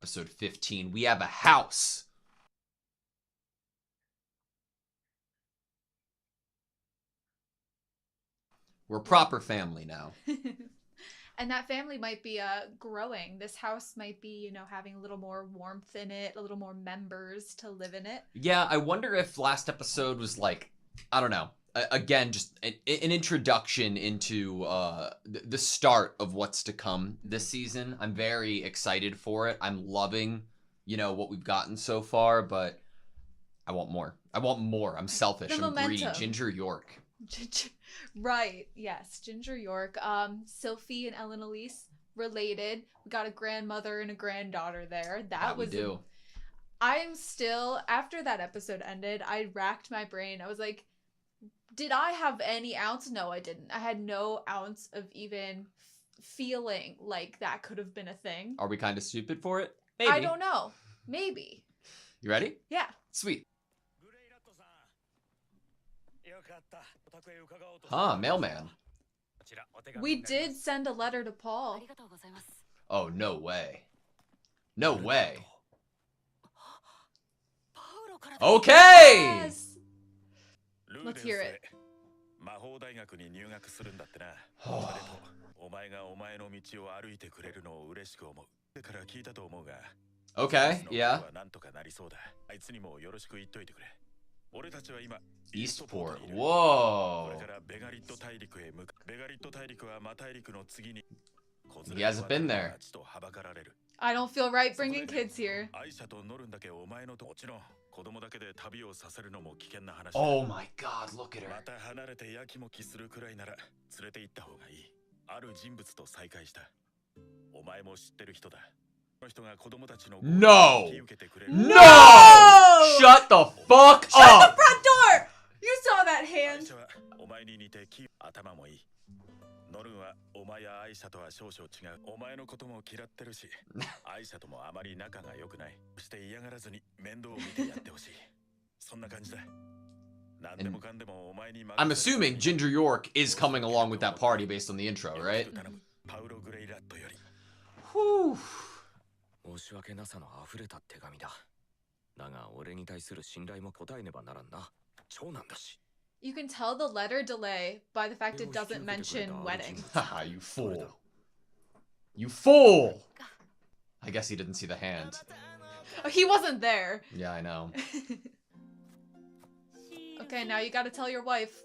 Episode 15, we have a house. We're a proper family now. And that family might be growing. This house might be, you know, having a little more warmth in it, a little more members to live in it. Yeah, I wonder if last episode was like, I don't know, again, just an introduction into the start of what's to come this season. I'm very excited for it. I'm loving, you know, what we've gotten so far, but I want more. I want more. I'm selfish. I'm greedy. Ginger York. Right, yes, Ginger York. Sylphie and Ellen Elise related. We got a grandmother and a granddaughter there. That was. We do. I'm still, after that episode ended, I racked my brain. I was like, did I have any ounce? No, I didn't. I had no ounce of even feeling like that could have been a thing. Are we kind of stupid for it? Maybe. I don't know. Maybe. You ready? Yeah. Sweet. Huh, mailman. We did send a letter to Paul. Oh, no way. No way. Okay! Yes! Let's hear it. Okay, yeah. Eastport. Whoa. He hasn't been there. I don't feel right bringing kids here. Oh my god, look at her. No! No! Shut the fuck up! Shut the front door! You saw that hand. I'm assuming Ginger York is coming along with that party based on the intro, right? Whew. You can tell the letter delay by the fact it doesn't mention wedding. Haha, you fool. You fool! I guess he didn't see the hand. Oh, he wasn't there. Yeah, I know. Okay, now you gotta tell your wife.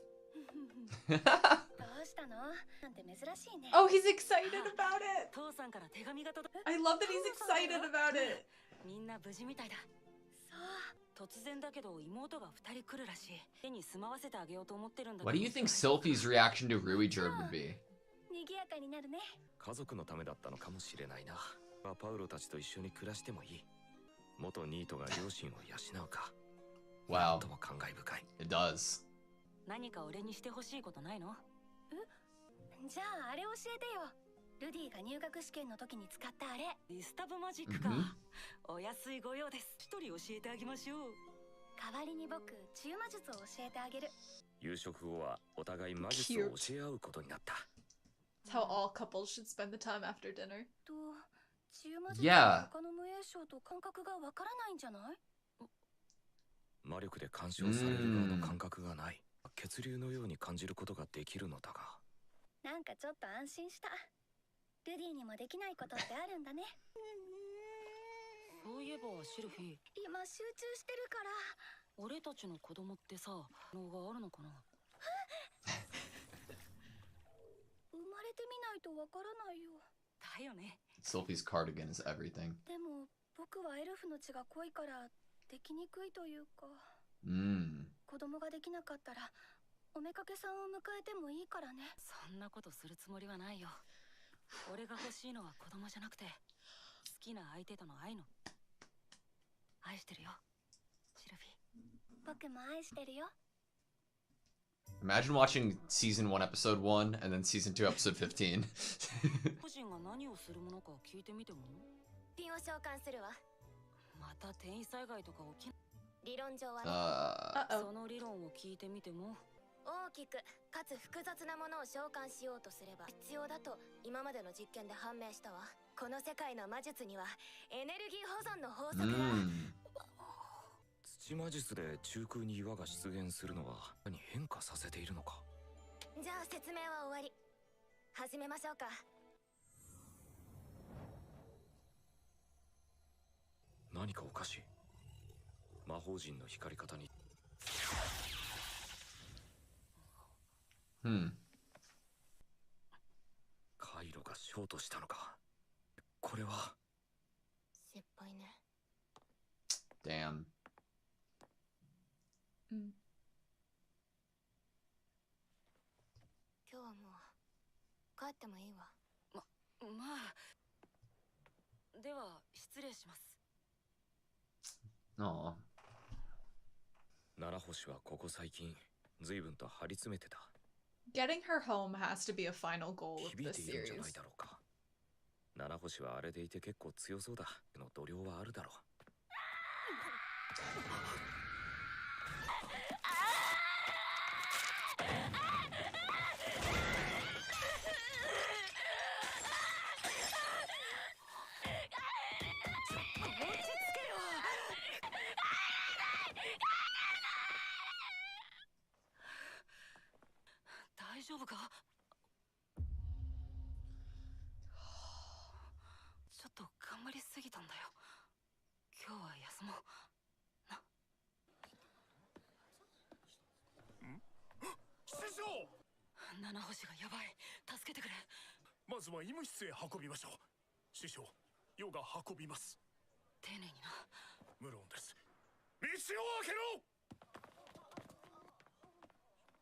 Oh, he's excited about it. I love that he's excited about it. What do you think Sylphie's reaction to Ruijerd would be? Wow, it does. Cute. That's how all couples should spend the time after dinner. Yeah. Sylphie's cardigan is everything. Imagine watching season 1 episode 1 and then season 2 episode 15. この世界の魔術にはエネルギー保存の法則が。土魔術で中空に岩が出現するのは何変化させているのか。じゃあ説明は終わり。始めましょうか。何かおかしい。魔法陣の光り方に。回路がショートしたのか。これは失敗ね。Damn. 今日はもう帰ってもいいわ。まあ。では失礼します。Aw. 七星はここ最近随分と張り詰めてた。Getting her home has to be a final goal of 響い this ているんじゃ series. ないだろうか。七星はあれでいて結構強そうだ。の度量はあるだろう。大丈夫か？ちょっと頑張りすぎたんだよ。今日は休もう。師匠、七星がやばい。助けてくれ。まずは医務室へ運びましょう。師匠、ヨが運びます。丁寧にな。無論です。道を開けろ。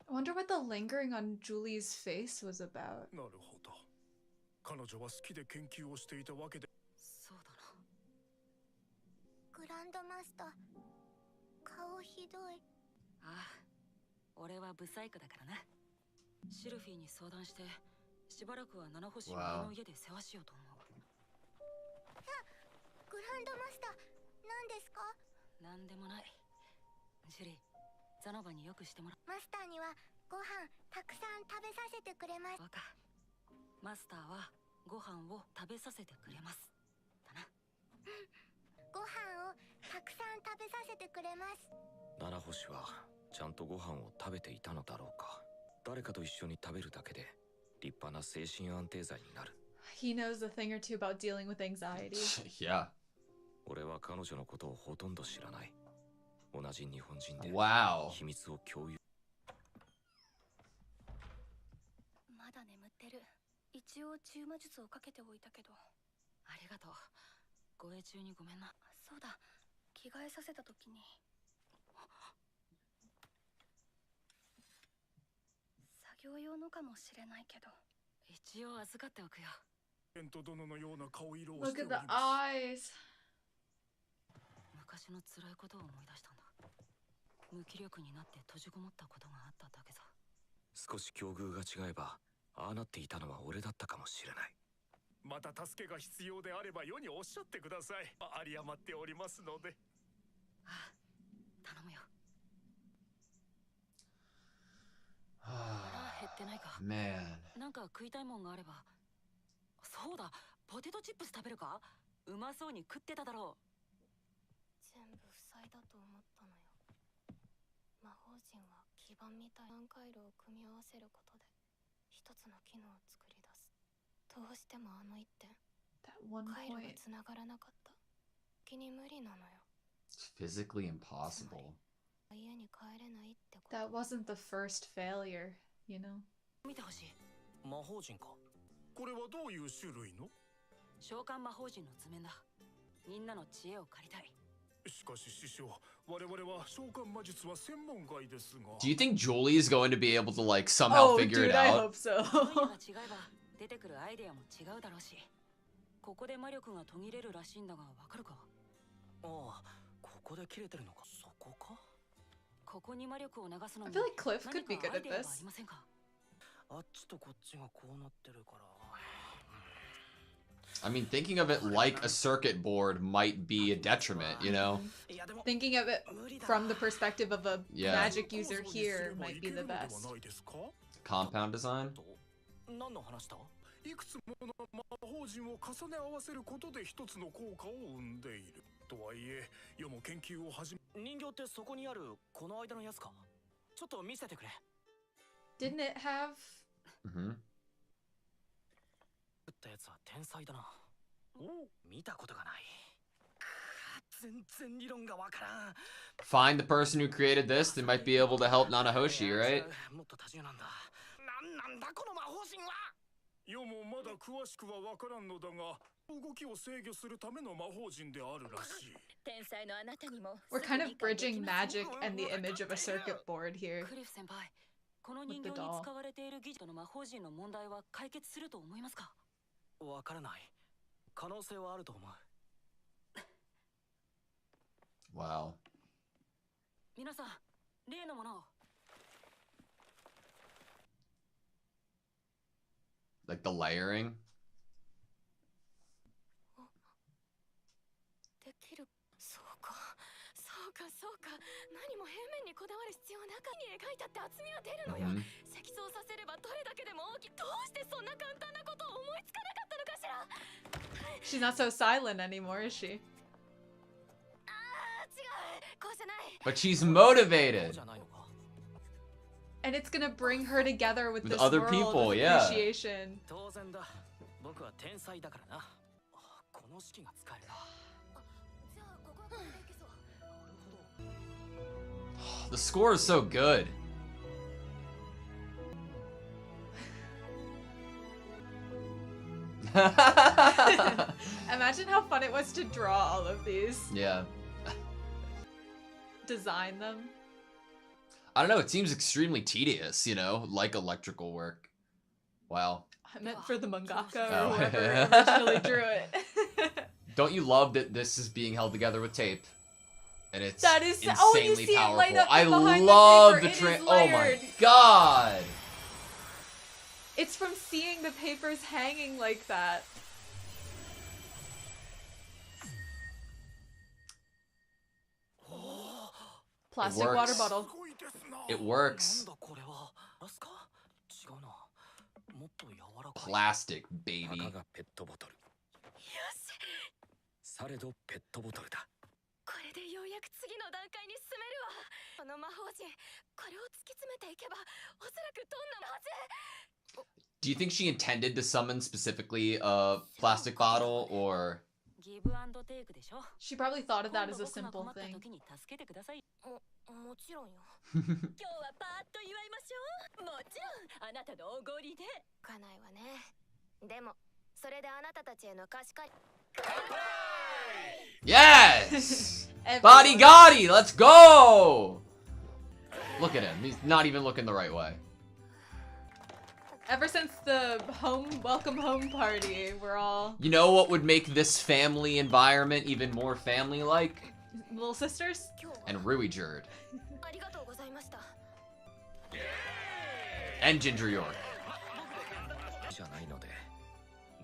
I wonder what the lingering on Julie's face was about. なるほど。彼女は好きで研究をしていたわけで。そうだな。グランドマスター、顔ひどい。ああ、俺はブサイクだからな。シルフィーに相談してしばらくは七星を俺の家で世話しようと思う。グランドマスター、何ですか？なんでもない。ジュリー、ザノバによくしてもらう。マスターにはご飯たくさん食べさせてくれます。わか。マスターはご飯を食べさせてくれます。だな。ご飯をたくさん食べさせてくれます。七星はちゃんとご飯を食べていたのだろうか。誰かと一緒に食べるだけで立派な精神安定剤になる。He knows a thing or two about dealing with anxiety. Yeah. 俺は彼女のことをほとんど知らない。同じ日本人で Wow. 秘密を共有。まだ眠ってる。一応中魔術をかけておいたけど。ありがとう。護衛中にごめんな。そうだ、着替えさせた時に。作業用のかもしれないけど。一応預かっておくよ。エント殿のような顔色を Look してお at り the ます。 eyes. 昔の辛いことを思い出したんだ。無気力になって閉じこもったことがあっただけさ。少し境遇が違えばああなっていたのは俺だったかもしれない。また助けが必要であれば世におっしゃってください。有り余っておりますので。ああ、頼むよ。腹減ってないか？ Man. なんか食いたいもんがあれば。そうだ、ポテトチップス食べるか？うまそうに食ってただろう。全部塞いだと思ったのよ。魔法陣は基盤みたいな回路を組み合わせることで一つの機能を作り出す。どうしてもあの一点 That one 回路が point. つながらなかった。気に無理なのよ。 It's physically impossible. 家に帰れないってこと。 That wasn't the first failure, you know? 見てほしい。魔法陣か。これはどういう種類の？召喚魔法陣の図面だ。みんなの知恵を借りたい。しかし師匠、我々は召喚魔術は専門外ですが。 Do you think Julie is going to be able to like somehow Oh, figure dude, it I out? hope so. 分野が違えば出てくるアイデアも違うだろうし。ここで魔力が途切れるらしいんだがわかるか？ああ、ここで切れてるのか。そこか。ここに魔力を流すの I に feel like Cliff 何 could be か good アイ at デアはあ this. りませんか？あっちとこっちがこうなってるから。I mean, thinking of it like a circuit board might be a detriment, you know? Thinking of it from the perspective of a Yeah. magic user here might be the best. Compound design? 何の話だ？いくつもの魔法陣を重ね合わせることで一つの効果を生んでいる。とはいえ、世も研究を始め。人形ってそこにあるこの間のやつか。ちょっと見せてくれ。 Didn't it have... ったやつは天才だな。見たことがない。全然理論がわからん。 Find the person who created this. They might be able to help Nanahoshi, right? もっと多重なんだ。なんだこの魔法陣は。世もまだ詳しくはわからんのだが、動きを制御するための魔法陣であるらしい。 We're kind of bridging magic and the image of a circuit board here. クリフ先輩、この人形に使われている技術の魔法陣の問題は解決すると思いますか？わからない。可能性はあると思う。 Wow. 皆さん、例のものを。 Like the layering. できる。そうか。何も平面にこだわる必要なかに描いたって厚みは出るのよ。積層させればどれだけでも大きい。どうしてそんな簡単なことを思いつかなかったのかしら。 She's not so silent anymore, is she? ああ、違う。こうじゃない。 But she's motivated. And it's gonna bring her together with this other world people, of yeah. appreciation. 当然だ。僕は天才だからな。この式が使えるな。 じゃあここはこれでいけそう。 The score is so good. Imagine how fun it was to draw all of these. Yeah. Design them. I don't know, it seems extremely tedious, you know, like electrical work. Wow. I meant for the mangaka Oh. or whoever originally drew it. Don't you love that this is being held together with tape? And it's That is insanely oh, you see powerful. it light up I from behind love the the paper. It is oh my layered. god. It's from seeing the papers hanging like that. Plastic works. water bottle. It works. なんだこれは。ラスか？違うな。もっと柔らかい。 Plastic, baby. たかがペットボトル。よし。されどペットボトルだ。これでようやく次の段階に進めるわ。この魔法陣、これを突き詰めていけば、おそらくどんなはず。 Do you think she intended to summon specifically a plastic bottle or ギブアンドテイクでしょ。 She probably thought of that as a 今度僕 simple が困った thing. 時に助けてください。もちろんよ。今日はパーッと祝いましょう。もちろんあなたのおごりで。かないわね。でも、それであなたたちへの貸し借り。 Yes! Everyone. Body Gotti, let's go! Look at him, he's not even looking the right way. Ever since the welcome home party, we're all You know what would make this family environment even more family-like? little sisters. And Ruijerd. ありがとうございました。 And Ginger York. じゃないので、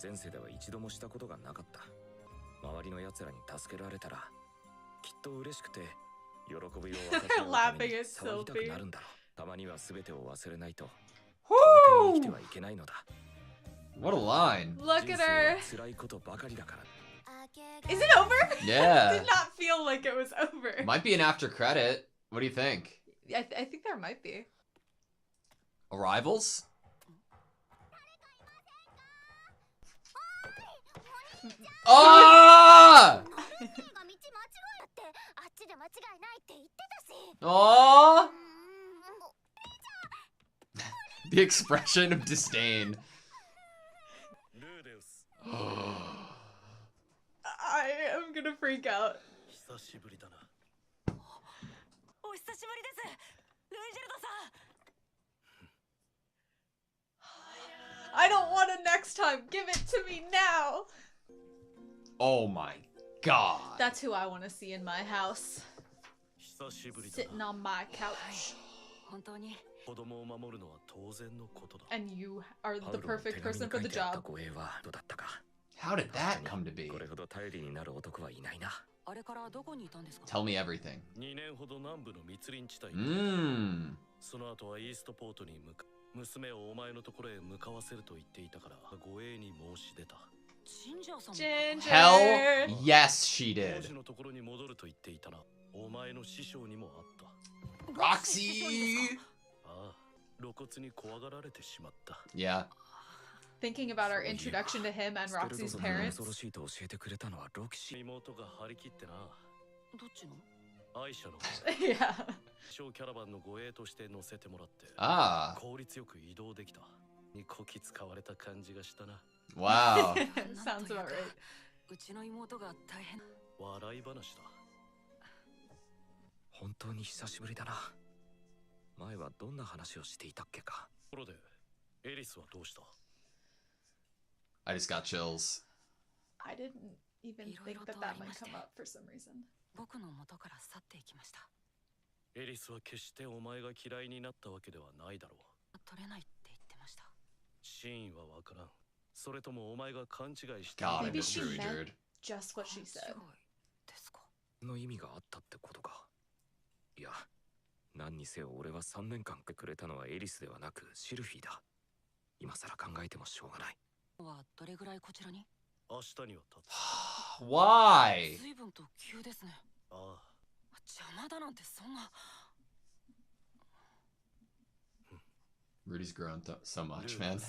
前世では一度もしたことがなかった。周りの奴らに助けられたら、きっと嬉しくて喜びを分かち合うために騒ぎたくなるんだろう。たまには全てを忘れないと。 Woo! 生きてはいけないのだ。 What a line. Look at her. 辛いことばかりだから。 Is it over? Yeah. Did not feel like it was over. Might be an after credit. What do you think? I think there might be. Arrivals? Ah! が道間違えて、あっちで間違いないって言ってたし。 Aww! The expression of disdain. ルーデウス、 I am gonna freak out. 久しぶりだな。お久しぶりです。ルイジェルドさん。 I don't want it next time. Give it to me now. Oh my god. That's who I want to see in my house. 久しぶりだ Sitting な。 on my couch. 本当に。 子供を守るのは当然のことだ。 And you are パウ the ロの perfect 手紙に person for 書 the いてあった job. 護衛はどうだったか。 How did that come to be? これほど頼りになる男はいないな。あれからどこにいたんですか？ Tell me everything. 2年ほど南部の密林地帯。 Mmm. その後はイーストポートに向かう。娘をお前のところへ向かわせると言っていたから護衛に申し出た。ジンジャーさんも Hell Ginger. yes, she 王 did. 子のところに戻ると言っていたな。お前の師匠にもあった。 Roxy! ああ、露骨に怖がられてしまった。 Yeah. Thinking about our introduction to him and Roxy's parents. 恐ろしいと教えてくれたのはロキシー。妹が張り切ってな。どっちの？アイシャの Yeah. 小キャラバンの護衛として乗せてもらって Ah. 効率よく移動できた。にこき使われた感じがしたな。 Wow. Sounds about right. うちの妹が大変。笑い話だ。本当に久しぶりだな。前はどんな話をしていたっけか。ところで、エリスはどうした？ I just got chills. I didn't even think that that might come up for some reason. 僕の元から去っていきました。エリスは決してお前が嫌いになったわけではないだろう。取れないって言ってました。真意はわからん。それともお前が勘違いして God, I Maybe miss she Rudy meant Druid. just what she said. ですか。の意味があったってことか。いや、何にせよ俺は3年間くれたのはエリスではなくシルフィーだ。今更考えてもしょうがない。はどれぐらいこちらに？明日には立つ。 Why? 随分と急ですね。ああ、邪魔だなんてそんな。 Rudy's grown so much, man.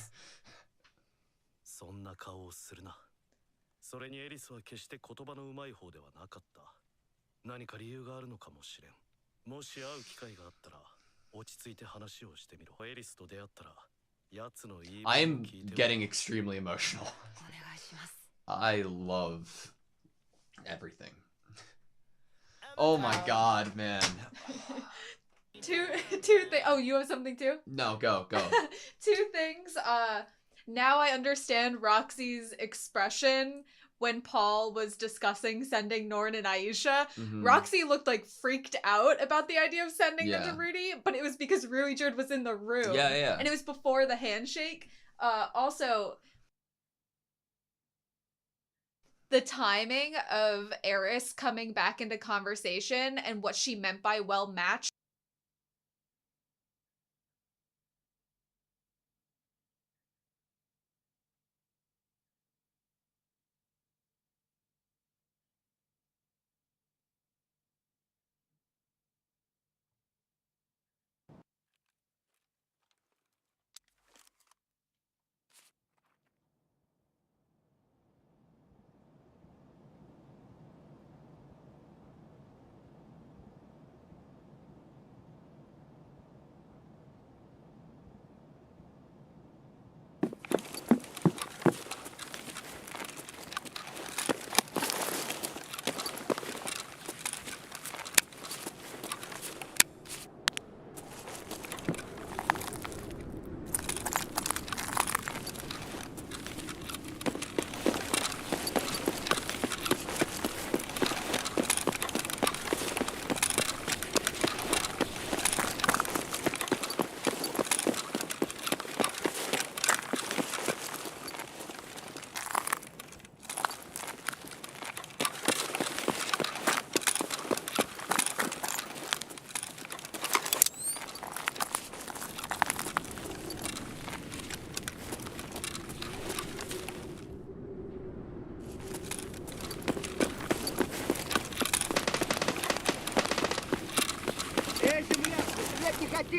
そんな顔をするな。それにエリスは決して言葉のうまい方ではなかった。何か理由があるのかもしれん。もし会う機会があったら落ち着いて話をしてみろ。エリスと出会ったら奴の言い分を I'm 聞いて getting extremely emotional. お願いします。 I love everything. Oh my god, man. Two things. Oh, you have something too? No, go. Two things. Now I understand Roxy's expression when Paul was discussing sending Norn and Aisha. Mhm. Roxy looked like freaked out about the idea of sending them Yeah. to Rudy, but it was because Ruijerd was in the room. Yeah. And it was before the handshake. Also, the timing of Eris coming back into conversation and what she meant by well matched.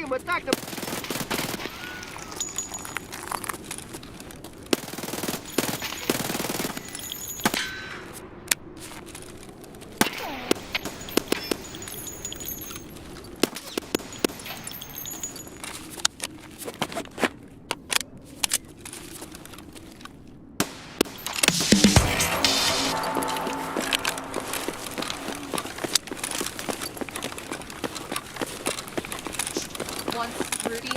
Мы так... Once Rudy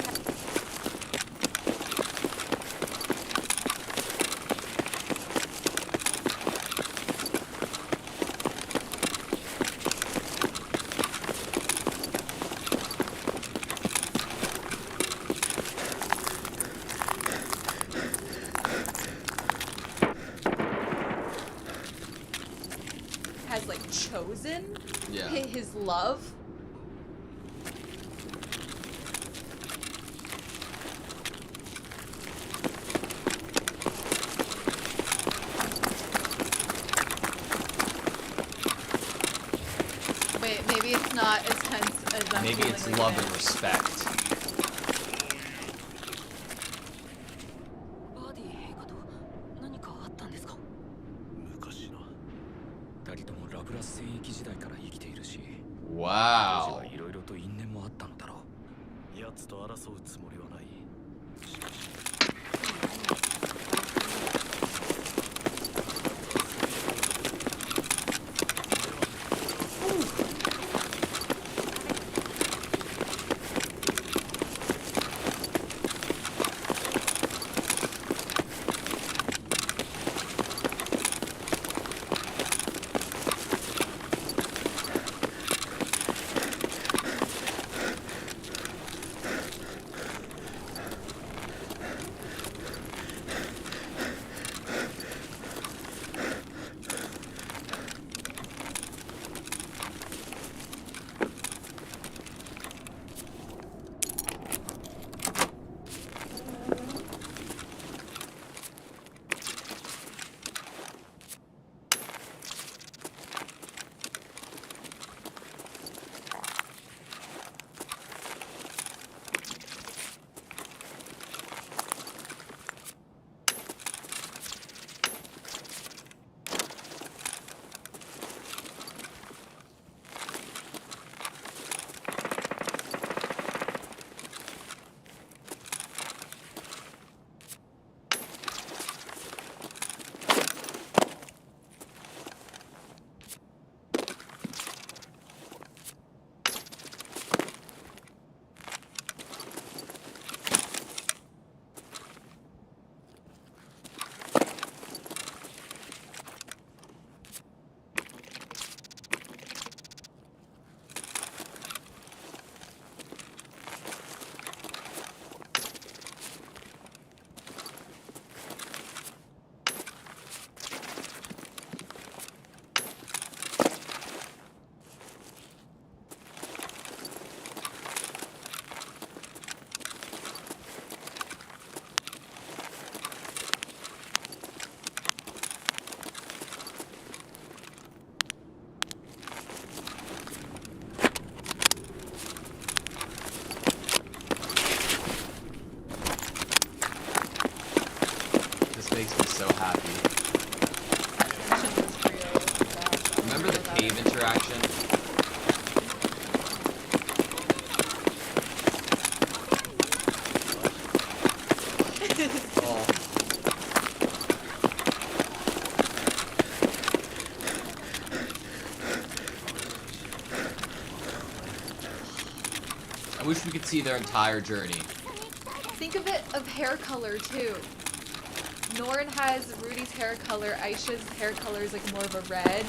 has like chosen Yeah. his love. Wait, maybe it's not as tense as I'm Maybe feeling it's right love now. and respect. バーディー陛下と何かあったんですか？昔な。二人ともラブラス戦役時代から生きているし、当時 Wow. はいろいろと因縁もあったのだろう。奴と争うつもりはない。しかし makes me so happy. Remember the cave interaction? Oh. I wish we could see their entire journey. Think of it of hair color too. Norn has Rudy's hair color, Aisha's hair color is like more of a red.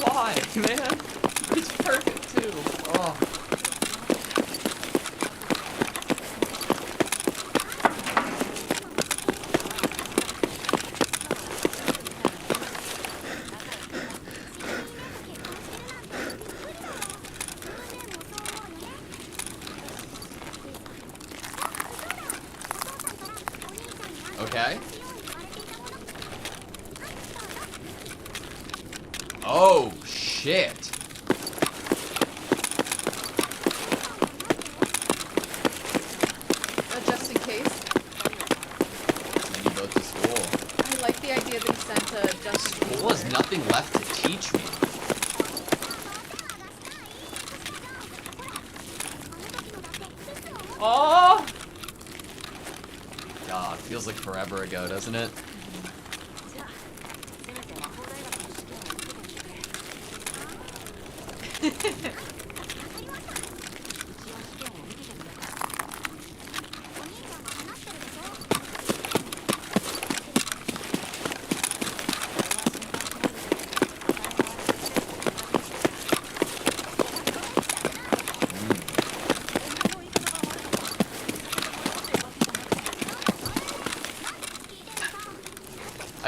Why, man? It's perfect too. Oh. Okay. Oh, shit. Just in case. Send you both to school. I like the idea that he sent a just in case. School has nothing left to teach me. Oh! God, feels like forever ago, doesn't it?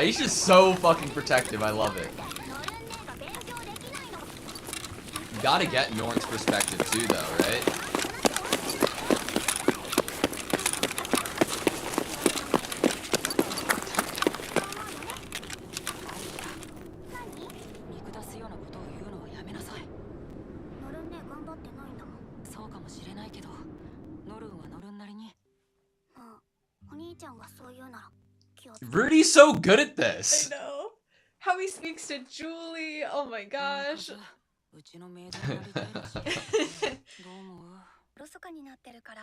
Aisha's so fucking protective. I love it. You gotta get Norn's perspective too, though, right? Rudy's so good at this. I know. How he speaks to Julie. Oh my gosh. ロソカになってるから、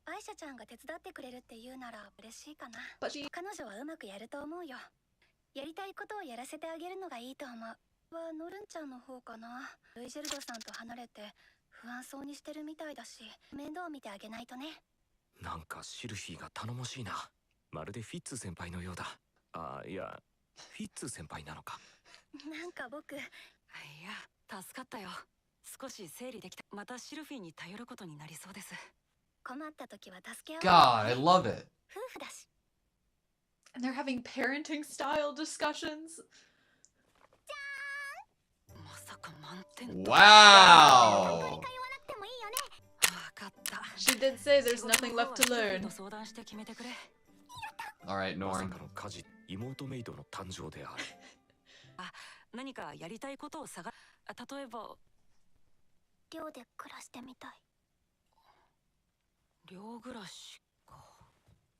アイシャちゃんが手伝ってくれるって言うなら嬉しいかな。彼女はうまくやると思うよ。やりたいことをやらせてあげるのがいいと思う。はノルンちゃんの方かな。ルイジェルドさんと離れて不安そうにしてるみたいだし、面倒見てあげないとね。なんかシルフィーが頼もしいな。まるでフィッツ先輩のようだ。あ、いや、フィッツ先輩なのか。なんか僕、いや、助かったよ。少し整理できた。またシルフィーに頼ることになりそうです。困った時は助け合う。God, I love it. 夫婦だし。And they're having parenting style discussions. まさか満点。Wow. She did say there's nothing left to learn. Alright, Norn. 妹メイドの誕生である。あ、何かやりたいことを探、例えば寮で暮らしてみたい。寮暮らしか。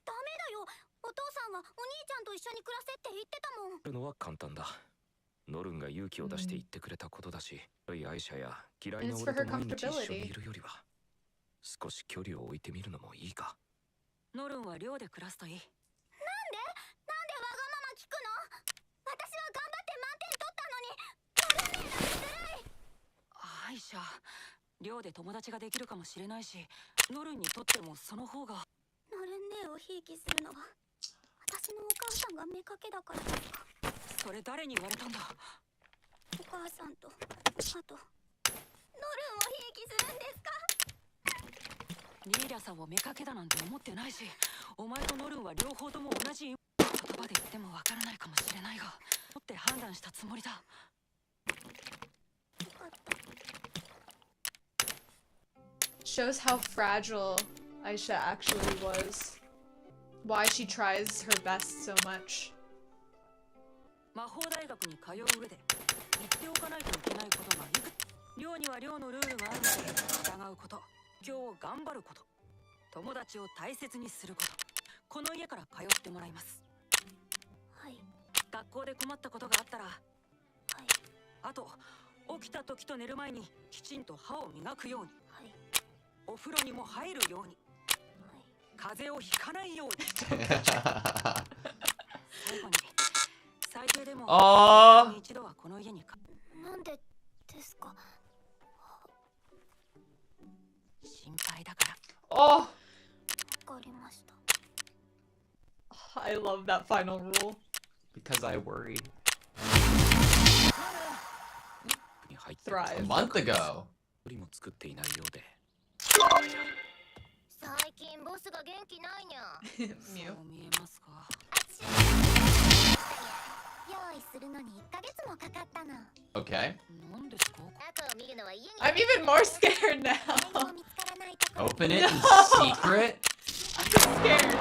ダメだよ。お父さんはお兄ちゃんと一緒に暮らせって言ってたもん。るのは簡単だ。ノルンが勇気を出して言ってくれたことだし、アイシャや嫌いな俺と毎日一緒にいるよりは少し距離を置いてみるのもいいか。ノルンは寮で暮らすといい。なんでわがまま聞くの？私は頑張って満点取ったのに、ノルン姉なんて辛い。アイシャ、寮で友達ができるかもしれないし、ノルンにとってもその方が。ノルン姉をひいきするのは私のお母さんが目かけだからですか？それ誰に言われたんだ？お母さんとあとノルンをひいきするんですか？リーダさんを目かけだなんて思ってないし、お前とノルンは両方とも同じ言葉で言ってもわからないかもしれないが、持って判断したつもりだ。Shows how fragile Aisha actually was. Why she tries her best so much. 魔法大学に通う上で言っておかないといけないことがいく。寮には寮のルールがあるので従うこと、今日頑張ること、友達を大切にすること。この家から通ってもらいます。はい。学校で困ったことがあったら、はい。あと起きた時と寝る前にきちんと歯を磨くように、はい。お風呂にも入るように、はい。風邪をひかないように。最後に最低でも一度はこの家になんでですか？心配だから。Oh, わかりました。I love that final rule. Because I worried. Thrive. A month ago. 最近ボスが元気ないにゃ。そう見えますか。用意するのに1ヶ月もかかったの。Okay. なんですか？後を見るのは家に。I'm even more scared now. Open it in secret? I'm scared.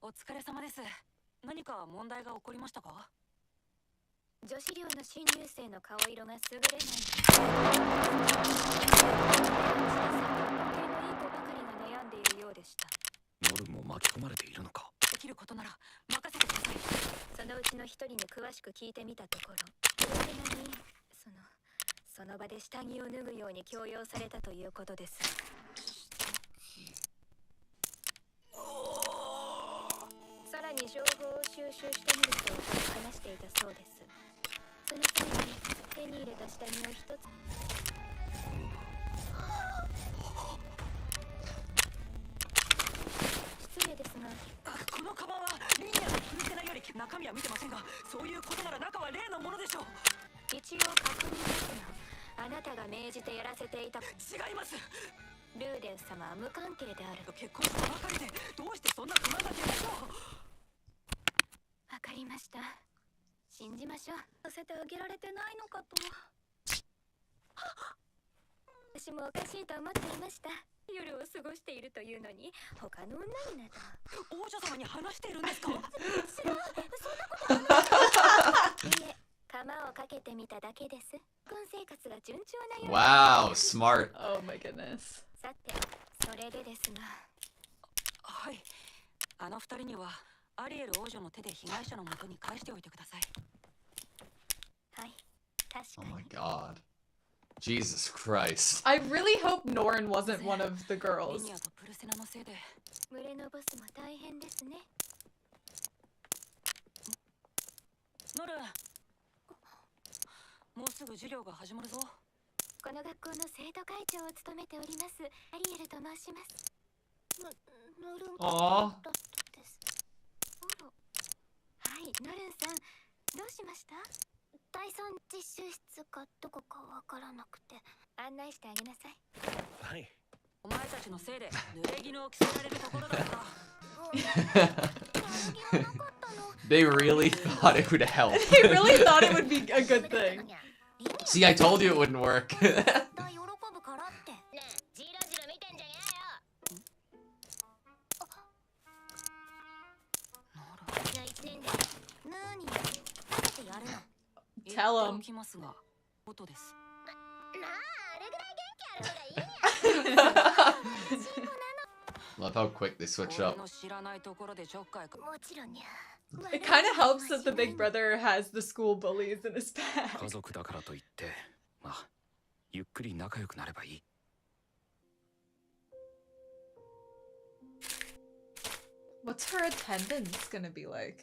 お疲れ様です。何か問題が起こりましたか？女子寮の新入生の顔色が優れない。いい子ばかりが悩んでいるようでした。ノルンも巻き込まれているのか？できることなら任せてください。そのうちの一人に詳しく聞いてみたところ、それなりにその場で下着を脱ぐように強要されたということです。さらに情報を収集してみると話していたそうです。その際に手に入れた下着を一つ。失礼ですが、このカバンはリニアの古せないより中身は見てませんが、そういうことなら中は例のものでしょう。一応確認ですが、あなたが命じてやらせていた。違います。ルーデン様は無関係である。結婚したばかりでどうしてそんな不満が出ましょう。わかりました。信じましょう。させてあげられてないのかと。私もおかしいと思っていました。夜を過ごしているというのに他の女になど。王女様に話しているんですか？そんなことはいえ、釜をかけてみただけです。婚生活が順調なようです。 Wow, smart. Oh my goodness. さて、それでですが。はい。あの二人にはアリエル王女の手で被害者の元に返しておいてください。はい、確 Oh か my に。 god. Jesus Christ. I really hope Norn wasn't one of the リ girls. ニアとプルセナのせいで。群れのボスも大変ですね。ノル、もうすぐ授業が始まるぞ。この学校の生徒会長を務めておりますアリエルと申します。ノルン Aw. です。あら。はい、ノルンさん、どうしました？第三実習室かどこかわからなくて案内してあげなさい。はい。お前たちのせいで濡れ衣を着せられるところだった。They really thought it would help. They really thought it would be a good thing. See, I told you it wouldn't work. 喜ぶからって。ねえ、ジロジロ見てんじゃねえよ。1年で何食べてやるの。 Tell him. きますが、ことです。まあ、あれぐらい元気ある方がいいや。 Love how quick they switch up. 俺の知らないところでちょっかいか。もちろんにゃ。 It kind of helps that the big brother has the school bullies in his bag. 家族だからといってまあゆっくり仲良くなればいい。 What's her attendance gonna be like?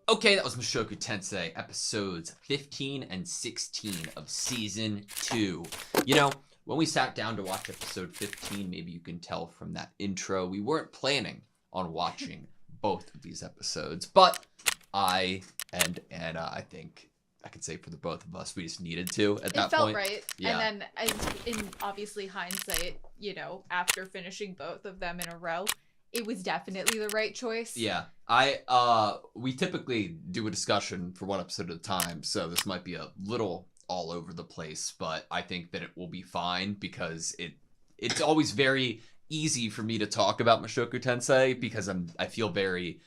Okay, that was Mushoku Tensei, episodes 15 and 16 of season 2. You know, when we sat down to watch episode 15, maybe you can tell from that intro, we weren't planning on watching both of these episodes, but I and Anna, I think I could say for the both of us, we just needed to at that It felt point. right. Yeah. And then, in obviously hindsight, you know, after finishing both of them in a row, it was definitely the right choice. Yeah. We typically do a discussion for one episode at a time, so this might be a little all over the place, but I think that it will be fine because it's always very easy for me to talk about Mushoku Tensei because I feel very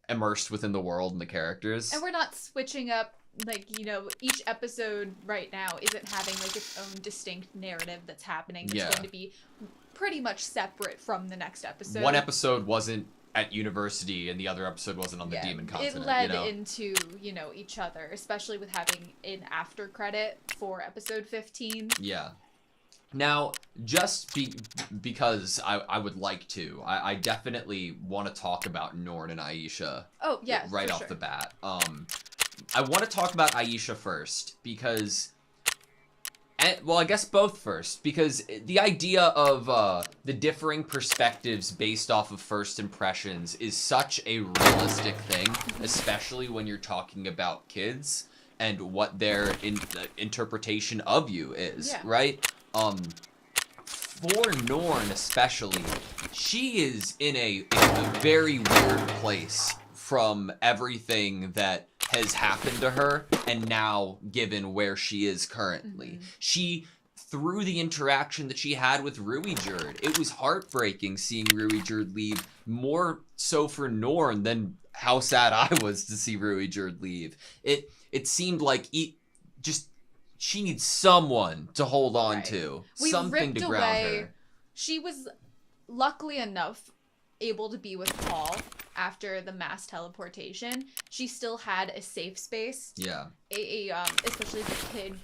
immersed within the world and the characters. And we're not switching up, like, you know, each episode right now isn't having like its own distinct narrative that's happening. It's Yeah. going to be pretty much separate from the next episode. One episode wasn't at university and the other episode wasn't on the demon continent. It led you know? into, you know, each other, especially with having an after credit for episode 15. Yeah. Now, just because I would like to, I definitely want to talk about Norn and Aisha. Oh, yeah, right for off sure. the bat. I want to talk about Aisha first because, well, I guess both first because the idea of the differing perspectives based off of first impressions is such a realistic thing, especially when you're talking about kids and what their interpretation of you is, Yeah. right? For Norn especially, she is in a very weird place from everything that has happened to her and now given where she is currently. She, through the interaction that she had with Ruijerd, it was heartbreaking seeing Ruijerd leave, more so for Norn than how sad I was to see Ruijerd leave. It seemed like she needs someone to hold on to, We something ripped to ground away. her. She was luckily enough able to be with Paul after the mass teleportation. She still had a safe space. Yeah. Especially the kid.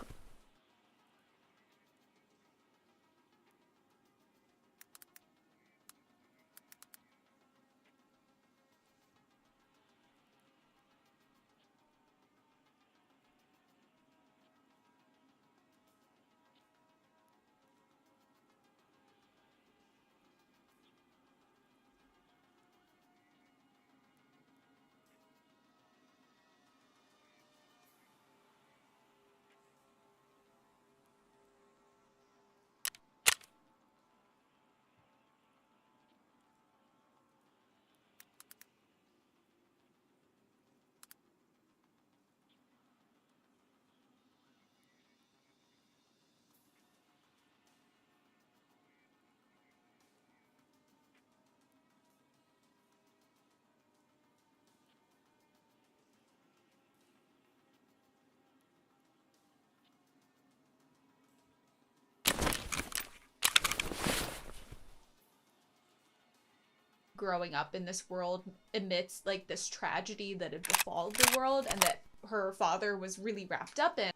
growing up in this world amidst like this tragedy that had befallen the world and that her father was really wrapped up in.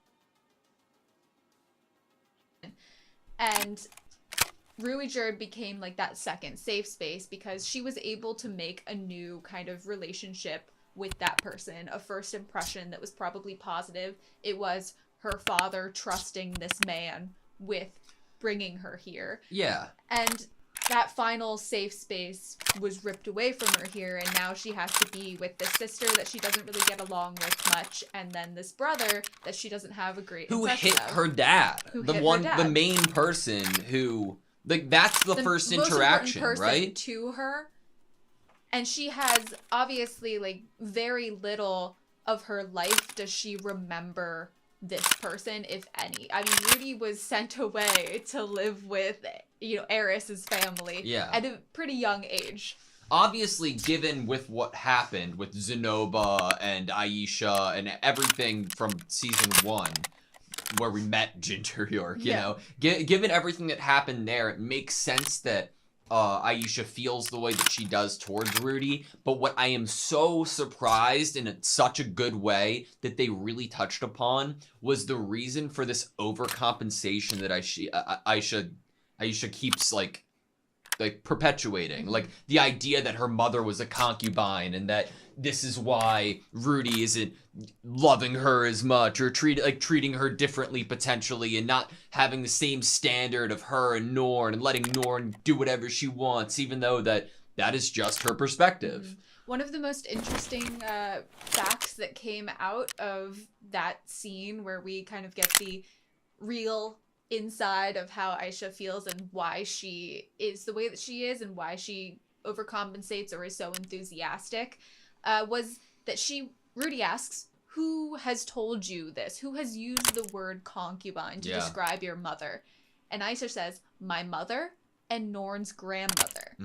And Ruijerd became like that second safe space because she was able to make a new kind of relationship with that person, a first impression that was probably positive. It was her father trusting this man with bringing her here. Yeah. And that final safe space was ripped away from her here, and now she has to be with this sister that she doesn't really get along with much, and then this brother that she doesn't have a great impression hit of. her dad. Who the hit one, her dad. the main person who, like, that's the first most interaction, important person right? to her. And she has obviously like very little of her life does she remember this person, if any. I mean, Rudy was sent away to live with, you know, Eris's family at a pretty young age. Obviously, given with what happened with Zenoba and Aisha and everything from season 1, where we met Ginger York, you know, given everything that happened there, it makes sense that Aisha feels the way that she does towards Rudy. But what I am so surprised in such a good way that they really touched upon was the reason for this overcompensation that Aisha keeps like perpetuating. Like the idea that her mother was a concubine and that this is why Rudy isn't loving her as much or treating her differently potentially and not having the same standard of her and Norn and letting Norn do whatever she wants, even though that is just her perspective. One of the most interesting facts that came out of that scene where we kind of get the real inside of how Aisha feels and why she is the way that she is and why she overcompensates or is so enthusiastic was that Rudy asks, who has told you this? Who has used the word concubine to describe your mother? And Aisha says, my mother and Norn's grandmother.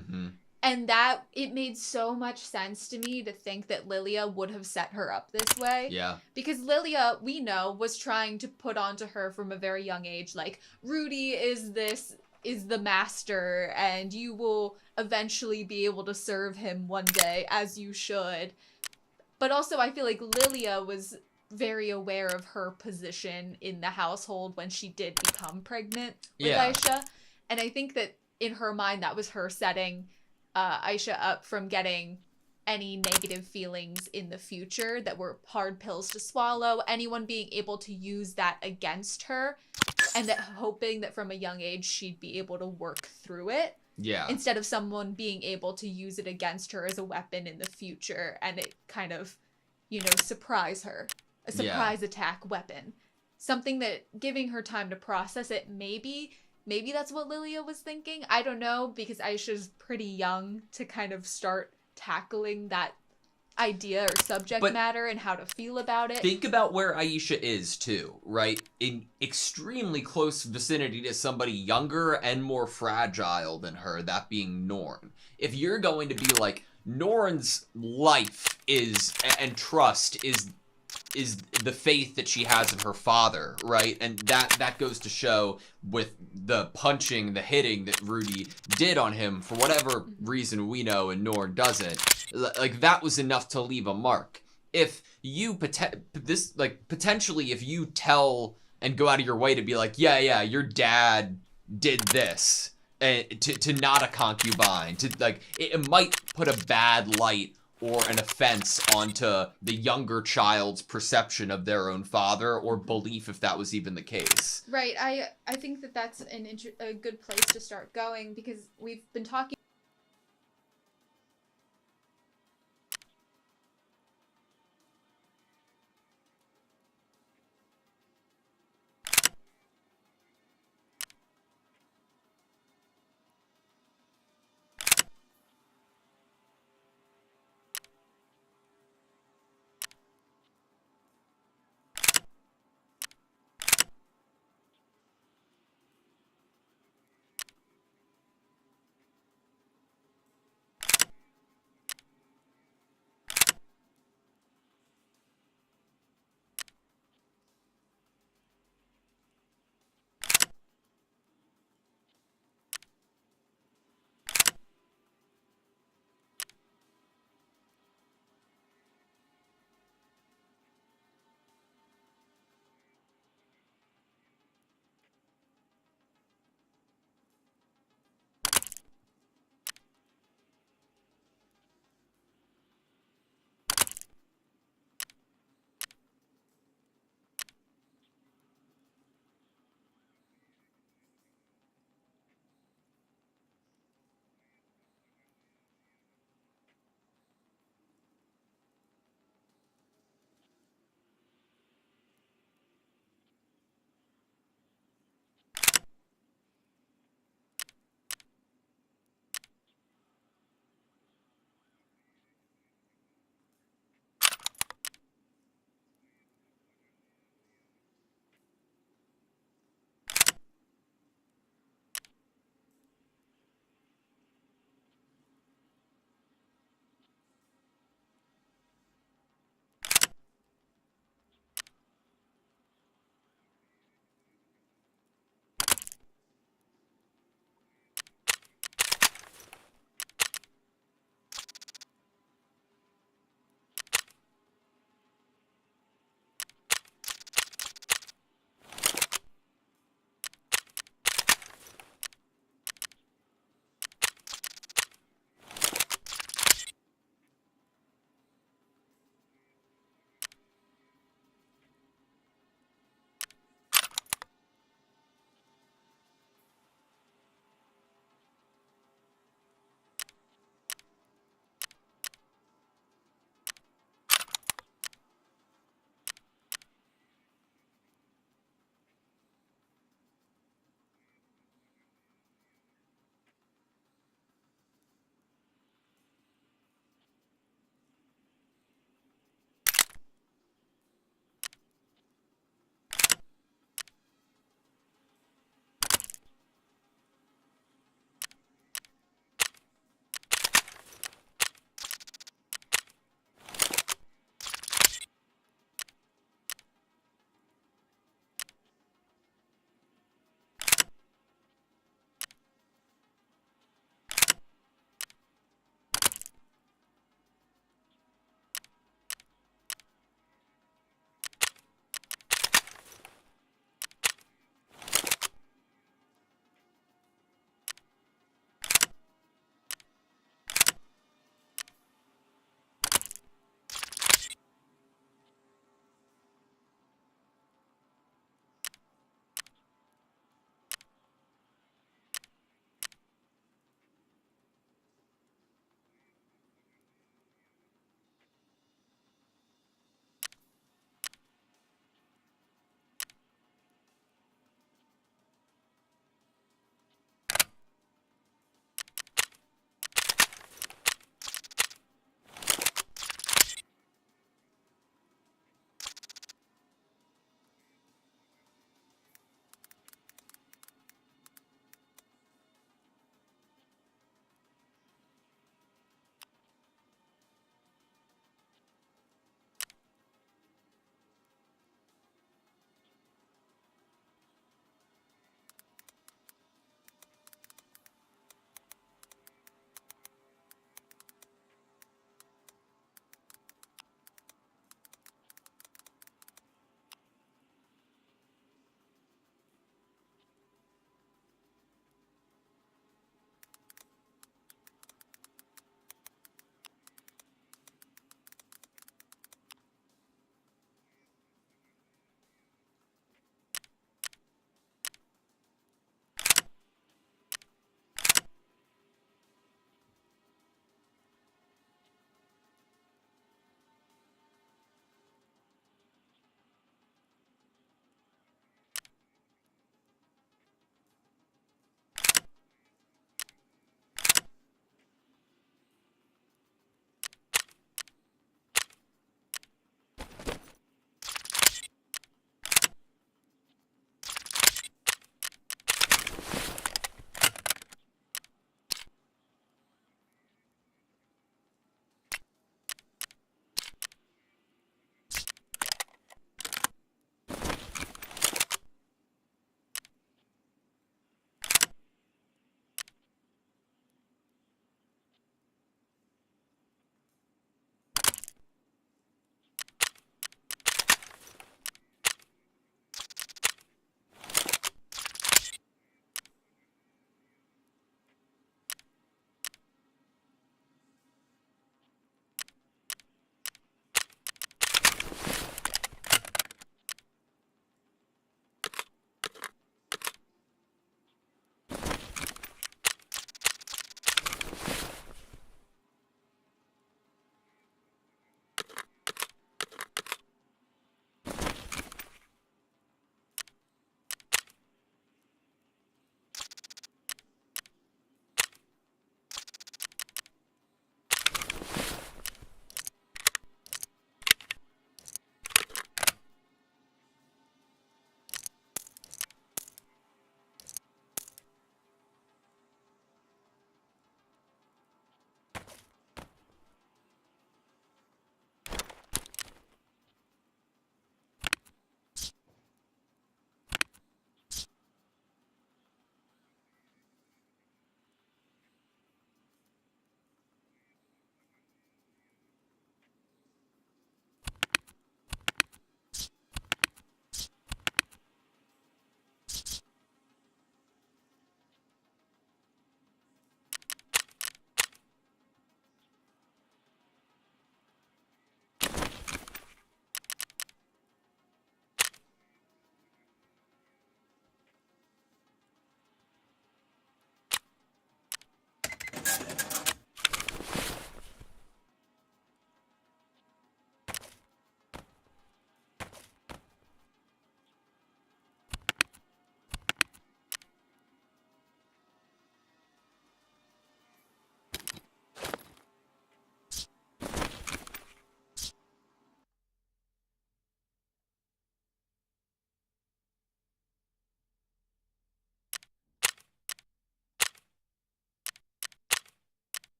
And that, it made so much sense to me to think that Lilia would have set her up this way. Yeah. Because Lilia, we know, was trying to put onto her from a very young age, like, Rudy is the master, and you will eventually be able to serve him one day, as you should. But also, I feel like Lilia was very aware of her position in the household when she did become pregnant with Aisha. And I think that in her mind, that was her setting Aisha up from getting any negative feelings in the future that were hard pills to swallow, anyone being able to use that against her, and that hoping that from a young age she'd be able to work through it. Yeah. Instead of someone being able to use it against her as a weapon in the future and it kind of, you know, surprise her. A surprise attack weapon. Something that giving her time to process it, maybe that's what Lilia was thinking. I don't know, because Aisha's pretty young to kind of start tackling that idea or subject matter and how to feel about it. Think about where Aisha is too, right? In extremely close vicinity to somebody younger and more fragile than her, that being Norn. If you're going to be like, Norn's life is, and trust is the faith that she has in her father, right? And that goes to show with the punching, the hitting that Rudy did on him for whatever reason we know and Norn doesn't. Like, that was enough to leave a mark. If you potentially if you tell and go out of your way to be like, yeah, your dad did this, and to not a concubine, to like, it might put a bad light or an offense onto the younger child's perception of their own father or belief, if that was even the case. Right. I think that that's a good place to start going, because we've been talking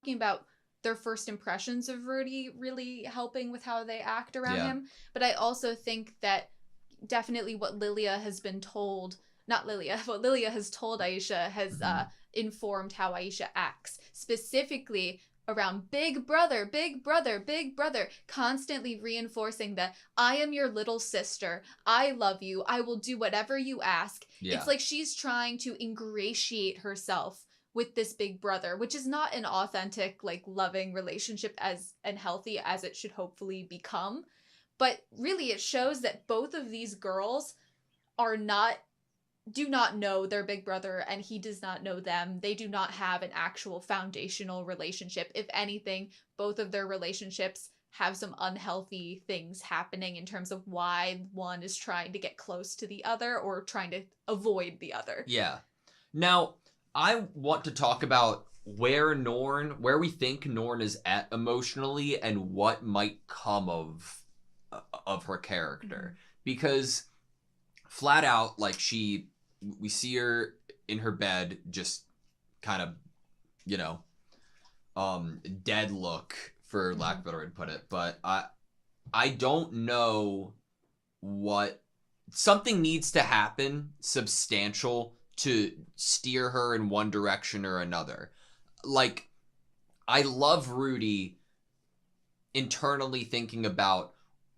talking about their first impressions of Rudy really helping with how they act around him. But I also think that definitely what Lilia has been told, what Lilia has told Aisha has informed how Aisha acts. Specifically around big brother, big brother, big brother, constantly reinforcing that I am your little sister. I love you. I will do whatever you ask. Yeah. It's like she's trying to ingratiate herself with this big brother, which is not an authentic, like, loving relationship and healthy as it should hopefully become. But really it shows that both of these girls do not know their big brother, and he does not know them. They do not have an actual foundational relationship. If anything, both of their relationships have some unhealthy things happening in terms of why one is trying to get close to the other or trying to avoid the other. Yeah. Now, I want to talk about where we think Norn is at emotionally and what might come of her character. Because flat out, like, we see her in her bed just kind of, you know, dead look, for lack of a better way to put it. But I don't know what... Something needs to happen substantial to steer her in one direction or another. Like, I love Rudy internally thinking about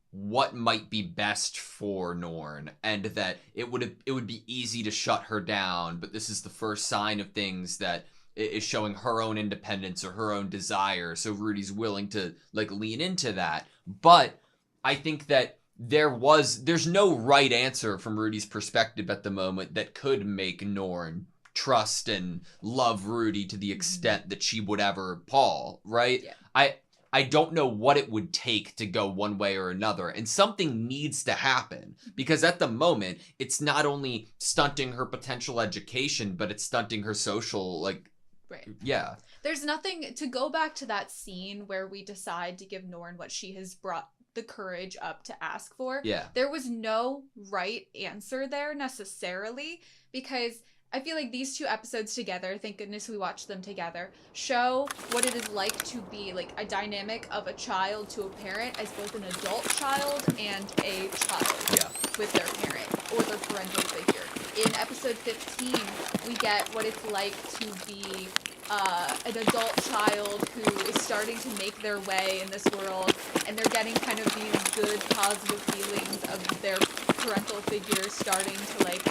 what might be best for Norn, and that it would be easy to shut her down, but this is the first sign of things that is showing her own independence or her own desire, so Rudy's willing to, like, lean into that. But I think that there's no right answer from Rudy's perspective at the moment that could make Norn trust and love Rudy to the extent that she would ever Paul, right? Yeah. I don't know what it would take to go one way or another, and something needs to happen, because at the moment, it's not only stunting her potential education, but it's stunting her social, like, right. Yeah. There's nothing, to go back to that scene where we decide to give Norn what she has brought the courage up to ask for. Yeah. There was no right answer there necessarily, because I feel like these two episodes together, thank goodness we watched them together, show what it is like to be, like, a dynamic of a child to a parent as both an adult child and a child with their parent or their parental figure. In episode 15, we get what it's like to be an adult child who is starting to make their way in this world, and they're getting kind of these good, positive feelings of their parental figures starting to, like,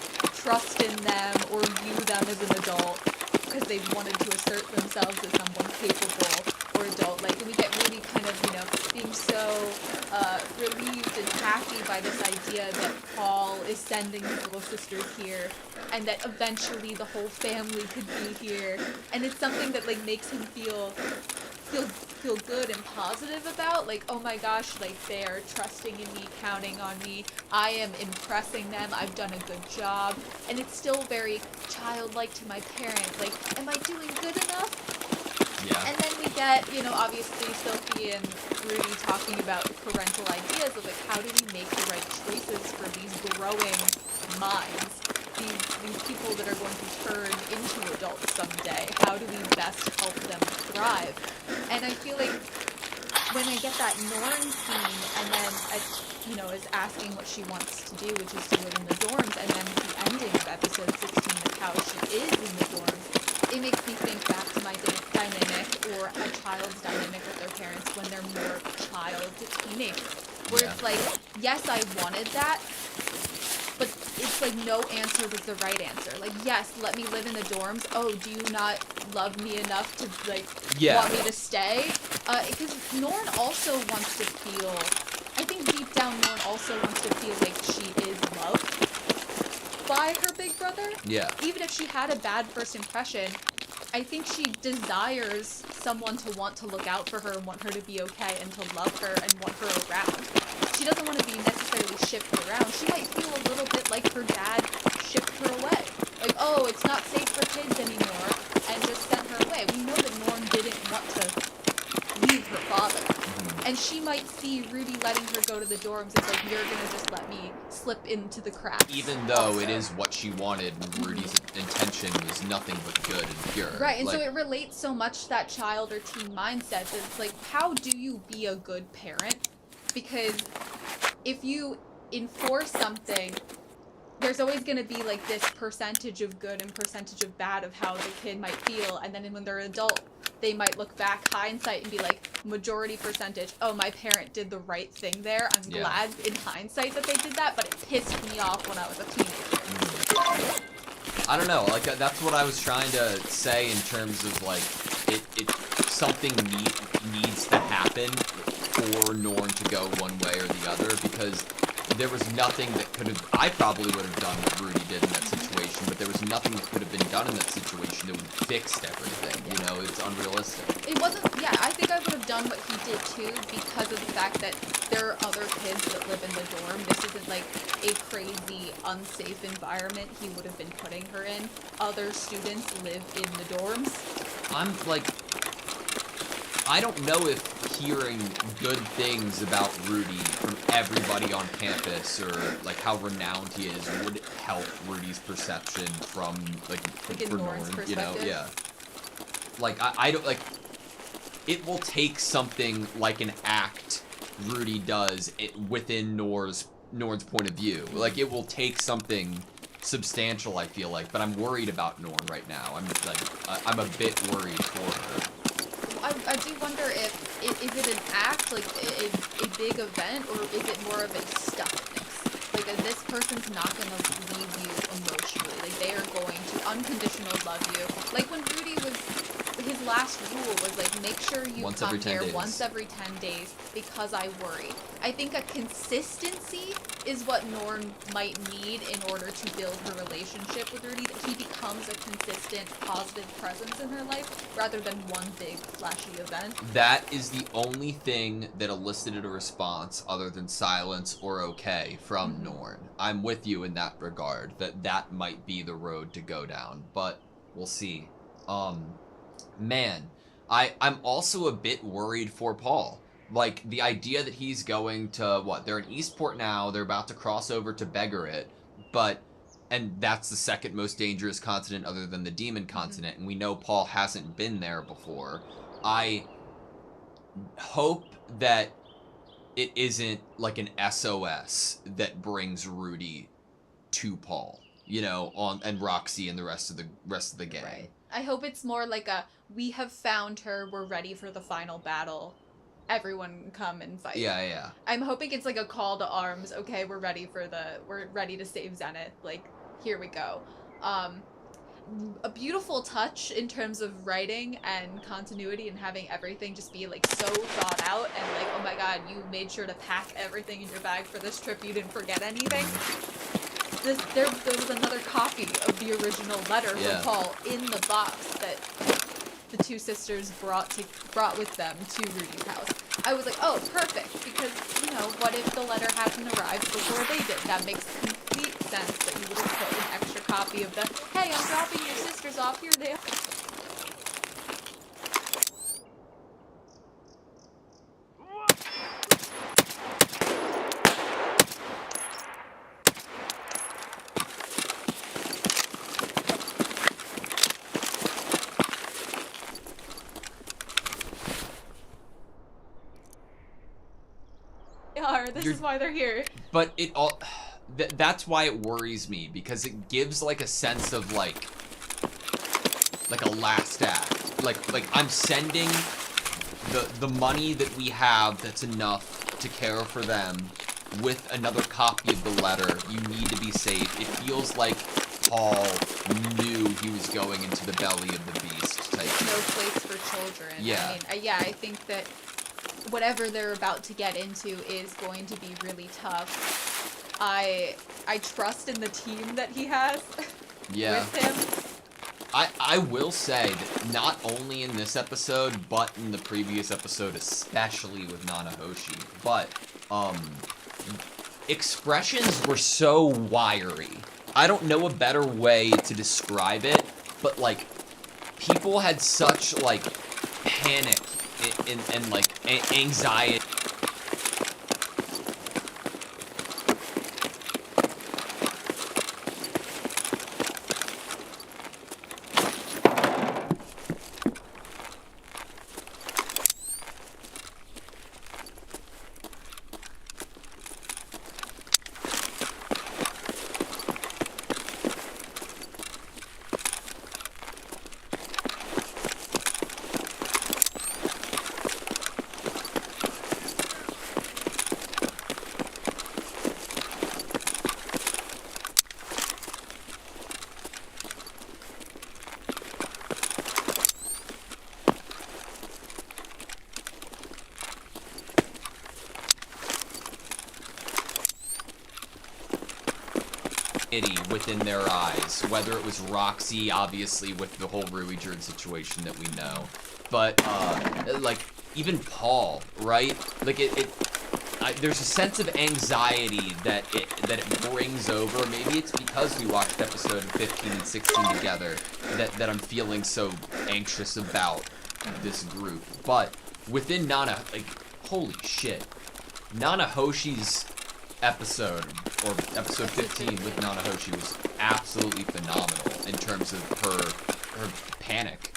trust in them or view them as an adult because they've wanted to assert themselves as someone capable or adult. Like, and we get Rudy kind of, you know, being so relieved and happy by this idea that Paul is sending his little sister here, and that eventually the whole family could be here. And it's something that, like, makes him feel good and positive about, like, oh my gosh, like, they are trusting in me, counting on me, I am impressing them, I've done a good job. And it's still very childlike to my parents, like, am I doing good enough? Yeah. And then we get, you know, obviously Sophie and Rudy talking about parental ideas of, like, how do we make the right choices for these growing minds, these people that are going to turn into adults someday. How do we best help them thrive? And I feel like when I get that Norn scene, and then, you know, is asking what she wants to do, which is to live in the dorms, and then the ending of episode 16 of how she is in the dorms, it makes me think back to my dynamic, or a child's dynamic with their parents when they're more child to teenagers. Where it's like, yes, I wanted that, but it's like no answer was the right answer. Like, yes, let me live in the dorms. Oh, do you not love me enough to, like, want me to stay? Because Norn also wants to feel, I think deep down Norn also wants to feel like she is loved by her big brother. Yeah. Even if she had a bad first impression, I think she desires someone to want to look out for her and want her to be okay and to love her and want her around. She doesn't want to be necessarily shipped around. She might feel a little bit like her dad shipped her away. Like, oh, it's not safe for kids anymore, and just sent her away. We know that Norn didn't want to leave her father. And she might see Rudy letting her go to the dorms, it's like, you're gonna just let me slip into the cracks. Even though it is what she wanted, Rudy's intention was nothing but good and pure. Right, and like, so it relates so much to that child or teen mindset that it's like, how do you be a good parent? Because if you enforce something, there's always going to be like this percentage of good and percentage of bad of how the kid might feel, and then when they're an adult, they might look back, hindsight, and be like, majority percentage, oh, my parent did the right thing there. I'm glad in hindsight that they did that, but it pissed me off when I was a teenager. I don't know, like, that's what I was trying to say in terms of, like, something needs to happen for Norn to go one way or the other, because there was nothing that could have, I probably would have done what Rudy did in that situation, but there was nothing that could have been done in that situation that would have fixed everything, you know, it's unrealistic. It wasn't, yeah, I think I would have done what he did too, because of the fact that there are other kids that live in the dorm. This isn't like a crazy, unsafe environment he would have been putting her in. Other students live in the dorms. I'm like, I don't know if hearing good things about Rudy from everybody on campus, or like how renowned he is, would help Rudy's perception from like for Norn, you know, yeah. Like I don't like. It will take something like an act Rudy does within Norn's point of view. Like it will take something substantial, I feel like, but I'm worried about Norn right now. I'm a bit worried for her. I do wonder if is it an act, like a big event, or is it more of a stuckness? Like this person's not gonna leave you emotionally. Like they are going to unconditional love you. Like when Rudy was, his last rule was like, make sure you come here once every 10 days because I worry. I think a consistency is what Norn might need in order to build her relationship with Rudy, that he becomes a consistent, positive presence in her life, rather than one big, flashy event. That is the only thing that elicited a response other than silence or okay from Norn. I'm with you in that regard, that might be the road to go down, but we'll see. Man, I'm also a bit worried for Paul. Like, the idea that he's going to, they're in Eastport now, they're about to cross over to Begarit, and that's the second most dangerous continent other than the Demon continent, and we know Paul hasn't been there before. I hope that it isn't like an SOS that brings Rudy to Paul, you know, and Roxy and the rest of the gang. Right. I hope it's more like a, we have found her, we're ready for the final battle. Everyone come and fight. Yeah. I'm hoping it's like a call to arms. Okay, we're ready to save Zenith. Like, here we go. A beautiful touch in terms of writing and continuity and having everything just be like so thought out and like, oh my god, you made sure to pack everything in your bag for this trip. You didn't forget anything. There was another copy of the original letter from Paul in the box that the two sisters brought with them to Rudy's house. I was like, oh, perfect, because, you know, what if the letter hadn't arrived before they did? That makes complete sense that you would have put an extra copy of the, hey, I'm dropping your sisters off, here they are. This is why they're here. But it all, that's why it worries me, because it gives like a sense of like a last act. Like I'm sending the money that we have that's enough to care for them with another copy of the letter. You need to be safe. It feels like Paul knew he was going into the belly of the beast type. No place for children. Yeah. I mean, I think that whatever they're about to get into is going to be really tough. I trust in the team that he has with him. I will say that not only in this episode, but in the previous episode, especially with Nanahoshi, but expressions were so wiry. I don't know a better way to describe it, but like people had such like panic and like anxiety. pity within their eyes. Whether it was Roxy, obviously, with the whole Ruijerd situation that we know. But, like, even Paul, right? Like, there's a sense of anxiety that it brings over. Maybe it's because we watched episode 15 and 16 together that I'm feeling so anxious about this group. But within Nana, like, holy shit. Nanahoshi's episode, or episode 15 with Nanahoshi, was absolutely phenomenal in terms of her panic.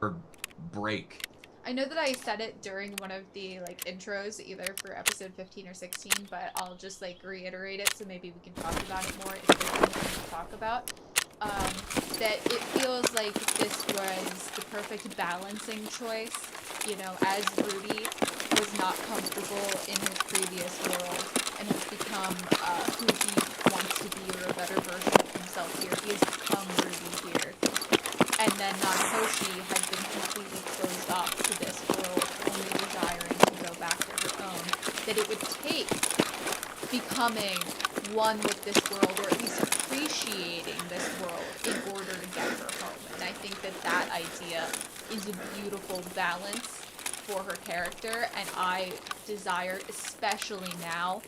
Her break. I know that I said it during one of the like intros, either for episode 15 or 16, but I'll just like reiterate it so maybe we can talk about it more if there's anything to talk about. That it feels like this was the perfect balancing choice. You know, as Rudy was not comfortable in his previous world and has become who he wants to be, or a better version of himself here. He has become Rudy here. And then Nanahoshi had been completely closed off to this world, only desiring to go back to her own. That it would take becoming one with this world, or at least appreciating this world, in order to get her home. And I think that that idea is a beautiful balance for her character, and I desire, especially now,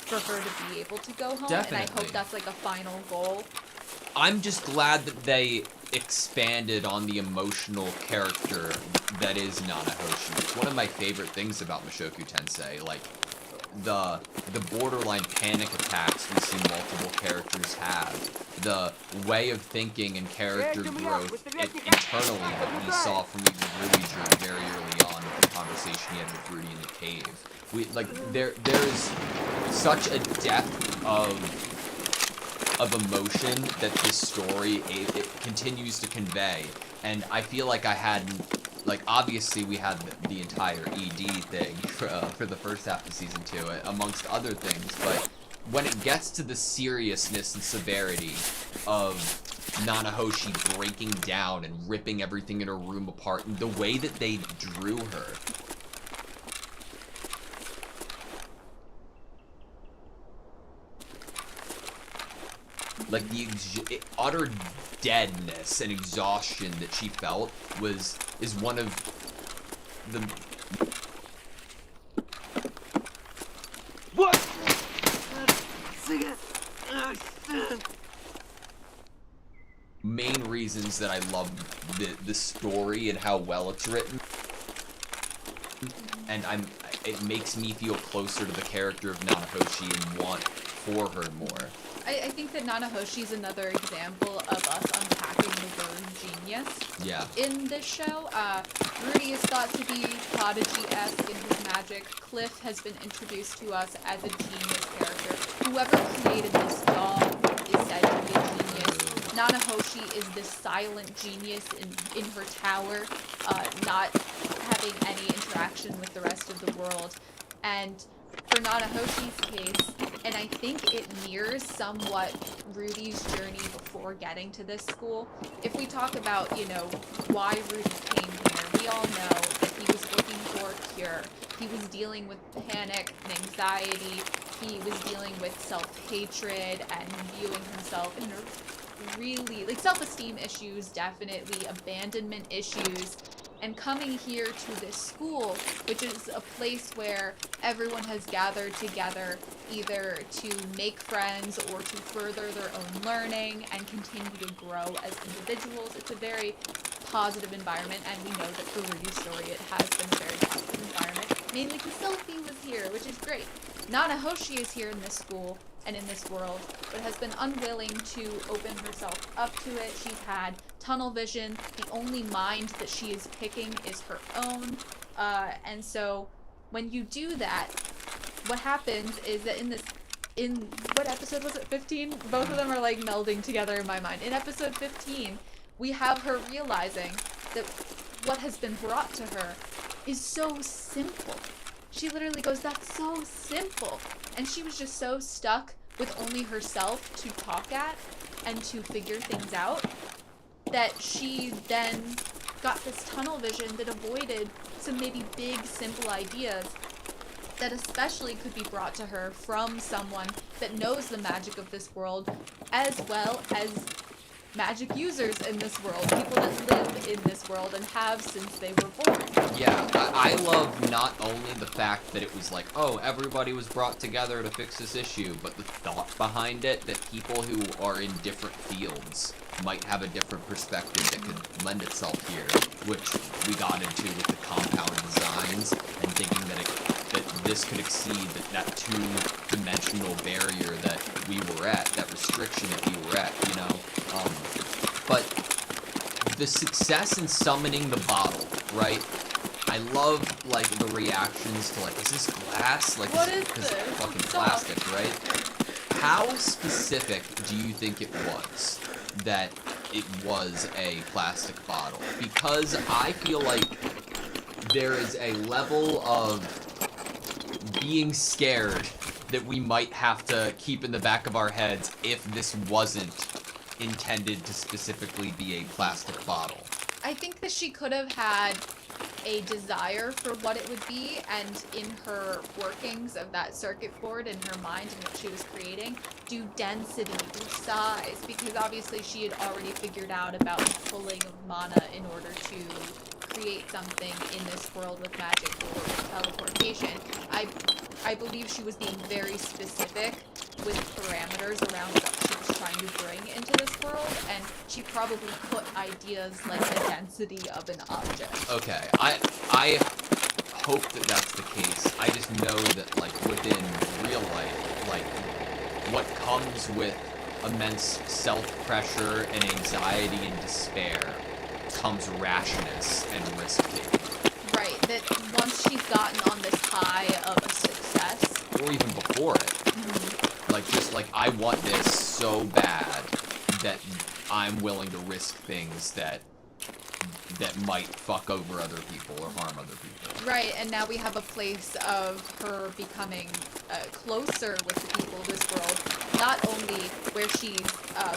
for her to be able to go home. Definitely. And I hope that's like a final goal. I'm just glad that they expanded on the emotional character that is Nanahoshi. It's one of my favorite things about Mushoku Tensei. Like, the borderline panic attacks we see multiple characters have, the way of thinking and character growth internally that we saw from even Rudy very early on with the conversation he had with Rudy in the cave. There's such a depth of emotion that this story it continues to convey, and I feel like I had. Like, obviously, we had the entire ED thing for the first half of season 2, amongst other things, but when it gets to the seriousness and severity of Nanahoshi breaking down and ripping everything in her room apart, and the way that they drew her, like, the utter deadness and exhaustion that she felt is one of the main reasons that I love the story and how well it's written. And it makes me feel closer to the character of Nanahoshi and want for her more. I think that Nanahoshi is another example of us unpacking the word genius in this show. Rudy is thought to be Prodigy-esque in his magic. Cliff has been introduced to us as a genius character. Whoever created this doll is said to be a genius. Nanahoshi is this silent genius in her tower, not having any interaction with the rest of the world. And for Nanahoshi's case, and I think it mirrors somewhat Rudy's journey before getting to this school. If we talk about, why Rudy came here, we all know that he was looking for a cure. He was dealing with panic and anxiety. He was dealing with self-hatred and viewing himself in a really, self-esteem issues, definitely, abandonment issues. And coming here to this school, which is a place where everyone has gathered together either to make friends or to further their own learning and continue to grow as individuals. It's a very positive environment, and we know that for Rudy's story it has been a very positive environment. Mainly because Sophie was here, which is great. Nanahoshi is here in this school and in this world, but has been unwilling to open herself up to it. She's had tunnel vision. The only mind that she is picking is her own. And so when you do that, what happens is that in what episode was it, 15? Both of them are like melding together in my mind. In episode 15, we have her realizing that what has been brought to her is so simple. She literally goes, that's so simple. And she was just so stuck with only herself to talk at and to figure things out that she then got this tunnel vision that avoided some maybe big, simple ideas that especially could be brought to her from someone that knows the magic of this world, as well as magic users in this world, people that live in this world and have since they were born. Yeah, I love not only the fact that it was like, oh, everybody was brought together to fix this issue, but the thought behind it, that people who are in different fields might have a different perspective that could lend itself here, which we got into with the compound designs and thinking that this could exceed that two-dimensional barrier that we were at, that restriction that we were at, but the success in summoning the bottle, right? I love, the reactions to, is this glass? What is this? It's Fucking soft. plastic, right? How specific do you think it was that it was a plastic bottle? Because I feel like there is a level of being scared that we might have to keep in the back of our heads if this wasn't intended to specifically be a plastic bottle. I think that she could have had a desire for what it would be, and in her workings of that circuit board in her mind and what she was creating, do density, do size, because obviously she had already figured out about the pulling of mana in order to create something in this world with magic or teleportation. I believe she was being very specific with parameters around what she was trying to bring into this world, and she probably put ideas like the density of an object. Okay, I hope that that's the case. I just know that, like, within real life, like, what comes with immense self-pressure and anxiety and despair comes rashness and risk-taking. Right, that once she's gotten on this high of a success, Or even before it. Like, just like, I want this so bad that I'm willing to risk things that might fuck over other people or harm other people. right, and now we have a place of her becoming closer with the people of this world, not only where she's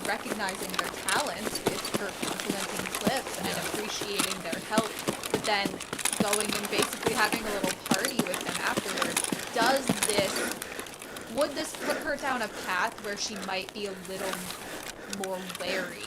recognizing their talents with her complimenting clips and appreciating their help, but then going and basically having a little party with them afterward. Would this put her down a path where she might be a little more wary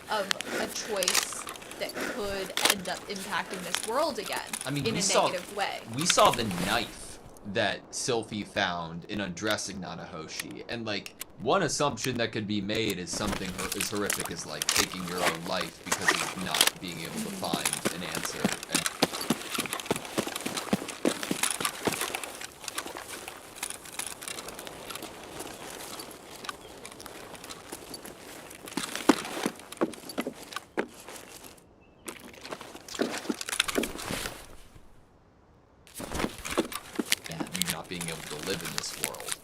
of a choice that could end up impacting this world again in a negative way? We saw the knife that Sylphie found in undressing Nanahoshi, and, like, one assumption that could be made is something as horrific as, like, taking your own life because of not being able to find an answer. And not being able to live in this world.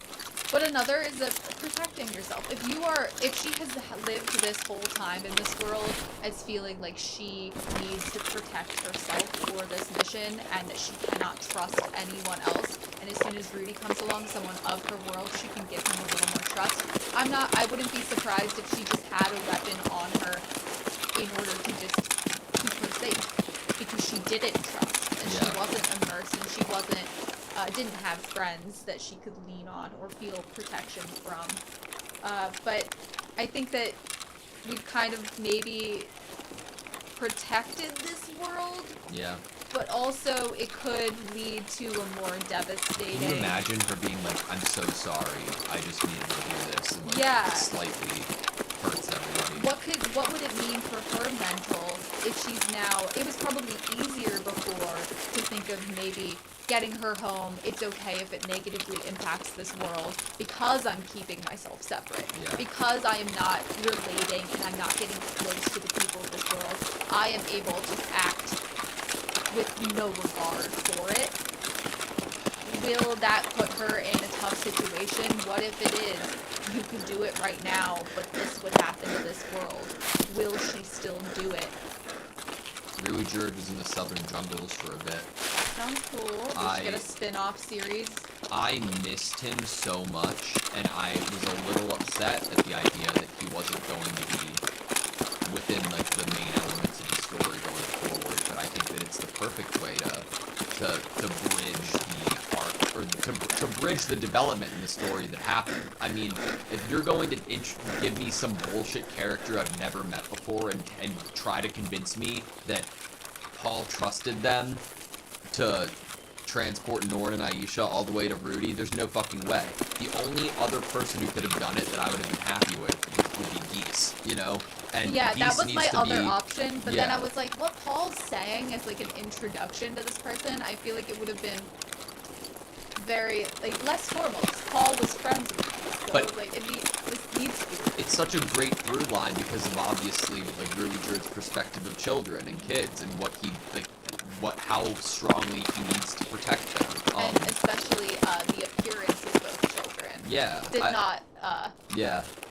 But another is protecting yourself. If she has lived this whole time in this world as feeling like she needs to protect herself for this mission and that she cannot trust anyone else, and as soon as Rudy comes along, someone of her world, she can give him a little more trust. I wouldn't be surprised if she just had a weapon on her in order to just keep her safe, because she didn't trust, and she wasn't immersed, and she didn't have friends that she could lean on or feel protection from. But I think that we've kind of maybe protected this world. Yeah. But also it could lead to a more devastating... Can you imagine her being like, I'm so sorry, I just needed to do this, and, like, Yeah. it slightly hurts everybody. What would it mean for her mental if she's now... It was probably easier before to think of maybe getting her home, it's okay if it negatively impacts this world because I'm keeping myself separate. Yeah. Because I am not relating and I'm not getting close to the people of this world, I am able to act with no regard for it. Will that put her in a tough situation? What if it is, you could do it right now, but this would happen to this world? Will she still do it? Rui Jerd was in the southern jungles for a bit. Sounds cool. Did she get a spin-off series? I missed him so much, and I was a little upset at the idea that he wasn't going to be within, like, the main elements of the story going forward, but I think that it's the perfect way to bridge the arc, or to bridge the development in the story that happened. I mean, if you're going to give me some bullshit character I've never met before and try to convince me that Paul trusted them to transport Norn and Aisha all the way to Rudy, there's no fucking way. The only other person who could have done it that I would have been happy with would be Geese, you know? And yeah, Geese that was needs my to other be, option, but then I was like, what Paul's saying is like an introduction to this person. I feel like it would have been very, like, less formal. Paul was friends with me, so but like, this needs to be. It's such a great through line because of obviously, like, Rui Jerd's perspective of children and kids and what he, like, how strongly he needs to protect them. And especially the appearance of both children. Yeah.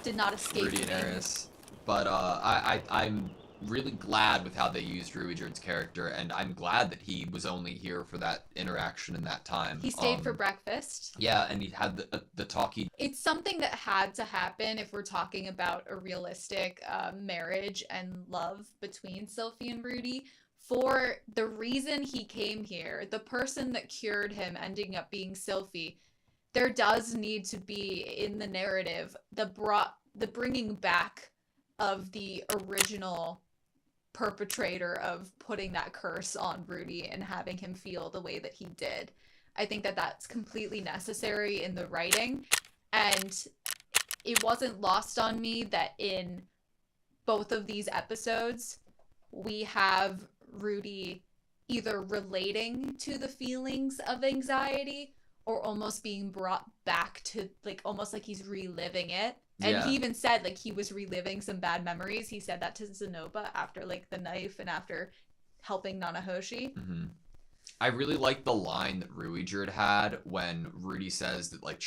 Did not escape Rudy and me. Aris. But I'm really glad with how they used Rui Jerd's character, and I'm glad that he was only here for that interaction in that time. He stayed for breakfast. Yeah, and he had the talkie. It's something that had to happen if we're talking about a realistic marriage and love between Sylphie and Rudy. For the reason he came here, the person that cured him ending up being Sylphie, there does need to be in the narrative the bringing back of the original perpetrator of putting that curse on Rudy and having him feel the way that he did. I think that that's completely necessary in the writing. And it wasn't lost on me that in both of these episodes, we have Rudy either relating to the feelings of anxiety or almost being brought back to, like, almost like he's reliving it. And he even said, like, he was reliving some bad memories. He said that to Zenoba after, like, the knife and after helping Nanahoshi. Mm-hmm. I really like the line that Ruijerd had when Rudy says that, like,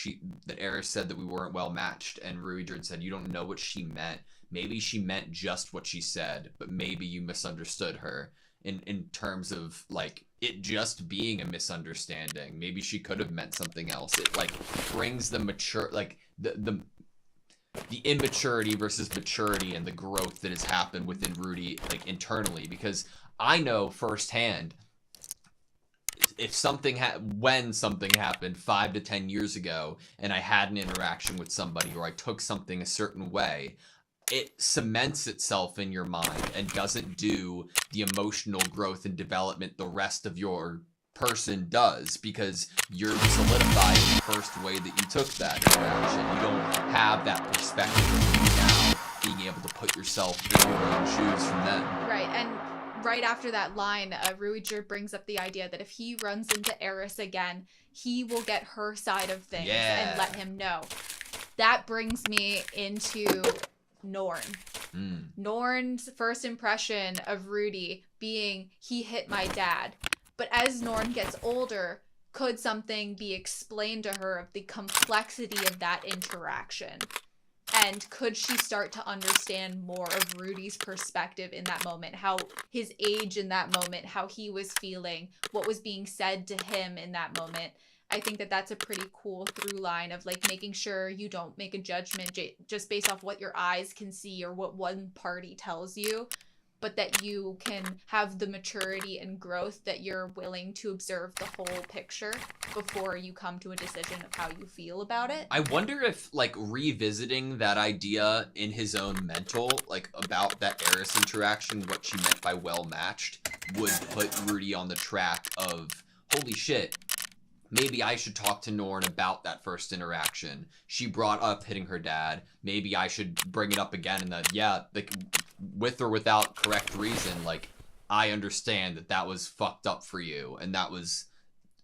that Eris said that we weren't well matched, and Ruijerd said, you don't know what she meant. Maybe she meant just what she said, but maybe you misunderstood her in terms of, like, it just being a misunderstanding. Maybe she could have meant something else. It, like, brings the mature, like, the immaturity versus maturity and the growth that has happened within Rudy, like, internally, because I know firsthand if when something happened 5 to 10 years ago and I had an interaction with somebody or I took something a certain way, it cements itself in your mind and doesn't do the emotional growth and development the rest of your person does, because you're solidified in the first way that you took that interaction. You don't have that perspective of you now being able to put yourself in your own shoes from then. Right, and right after that line, Ruijerd brings up the idea that if he runs into Eris again, he will get her side of things and let him know. That brings me into Norn. Norn's first impression of Rudy being, he hit my dad. But as Norn gets older, could something be explained to her of the complexity of that interaction? And could she start to understand more of Rudy's perspective in that moment? How his age in that moment, how he was feeling, what was being said to him in that moment. I think that that's a pretty cool through line of, like, making sure you don't make a judgment just based off what your eyes can see or what one party tells you, but that you can have the maturity and growth that you're willing to observe the whole picture before you come to a decision of how you feel about it. I wonder if, like, revisiting that idea in his own mental, like, about that Eris interaction, what she meant by well matched, would put Rudy on the track of, holy shit, maybe I should talk to Norn about that first interaction. She brought up hitting her dad. Maybe I should bring it up again, and that, yeah, like, with or without correct reason, like, I understand that that was fucked up for you, and that was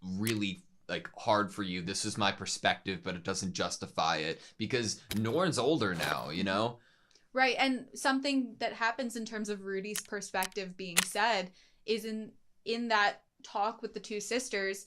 really, like, hard for you. This is my perspective, but it doesn't justify it, because Norn's older now, you know? Right, and something that happens in terms of Rudy's perspective being said is in that talk with the two sisters,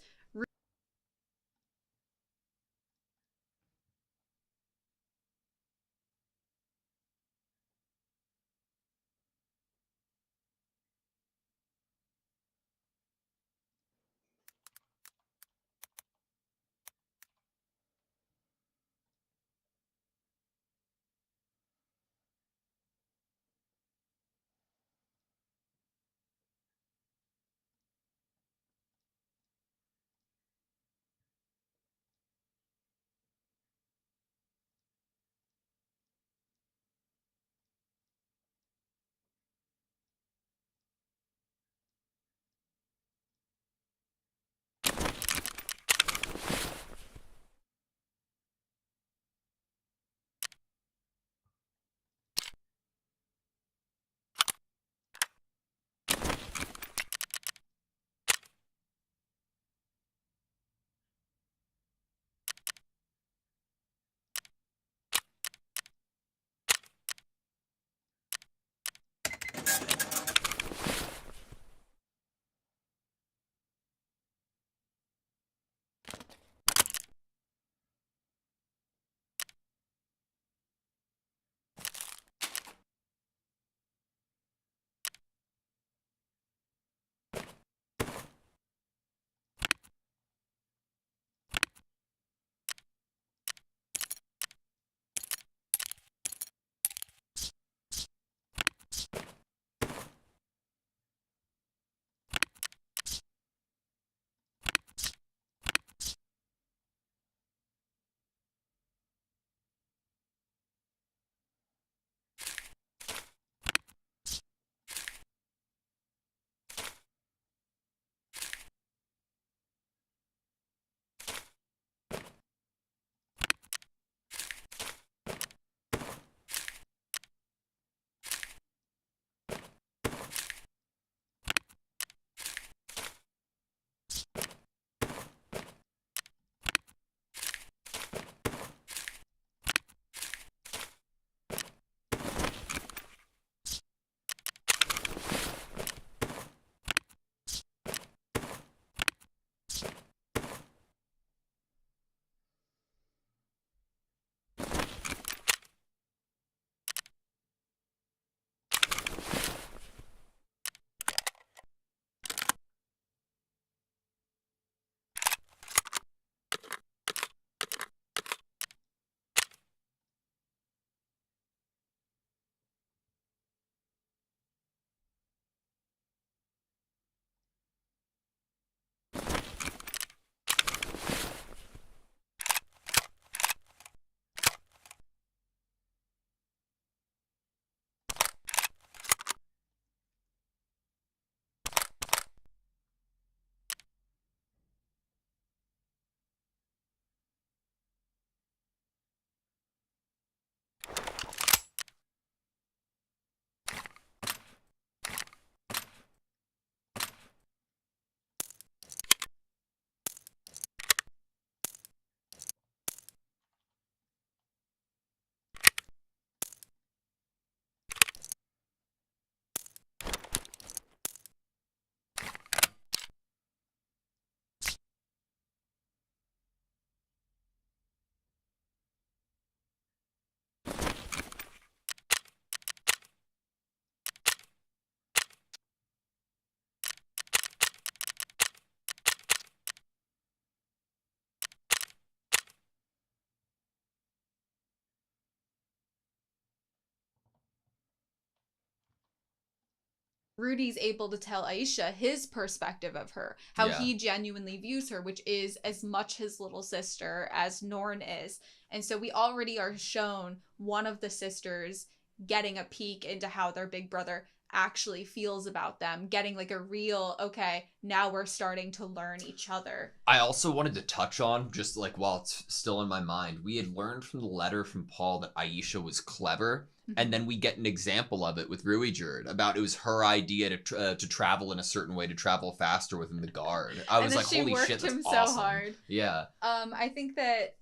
Rudy's able to tell Aisha his perspective of her, how he genuinely views her, which is as much his little sister as Norn is. And so we already are shown one of the sisters getting a peek into how their big brother actually feels about them, getting like a real, okay, now we're starting to learn each other. I also wanted to touch on, just like while it's still in my mind, we had learned from the letter from Paul that Aisha was clever, and then we get an example of it with Ruijerd, about it was her idea to travel in a certain way, to travel faster within the guard. I was like, holy shit, that's him awesome. So hard. Yeah. I think that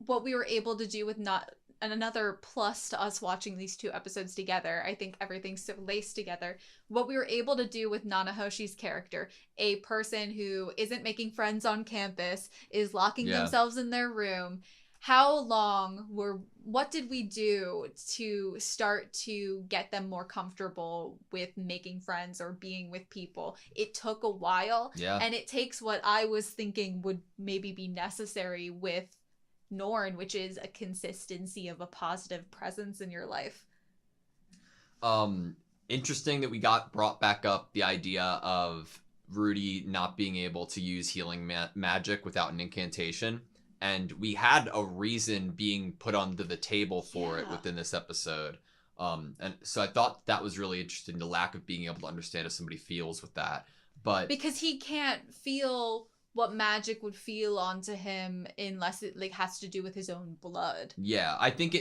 what we were able to do with and another plus to us watching these two episodes together, I think everything's so laced together. What we were able to do with Nanahoshi's character, a person who isn't making friends on campus, is locking themselves in their room. What did we do to start to get them more comfortable with making friends or being with people? It took a while. Yeah. And it takes what I was thinking would maybe be necessary with Norn, which is a consistency of a positive presence in your life. Interesting that we got brought back up the idea of Rudy not being able to use healing magic without an incantation, and we had a reason being put onto the table for it within this episode. And so I thought that was really interesting, the lack of being able to understand how somebody feels with that. But because he can't feel what magic would feel onto him unless it like has to do with his own blood. Yeah, I think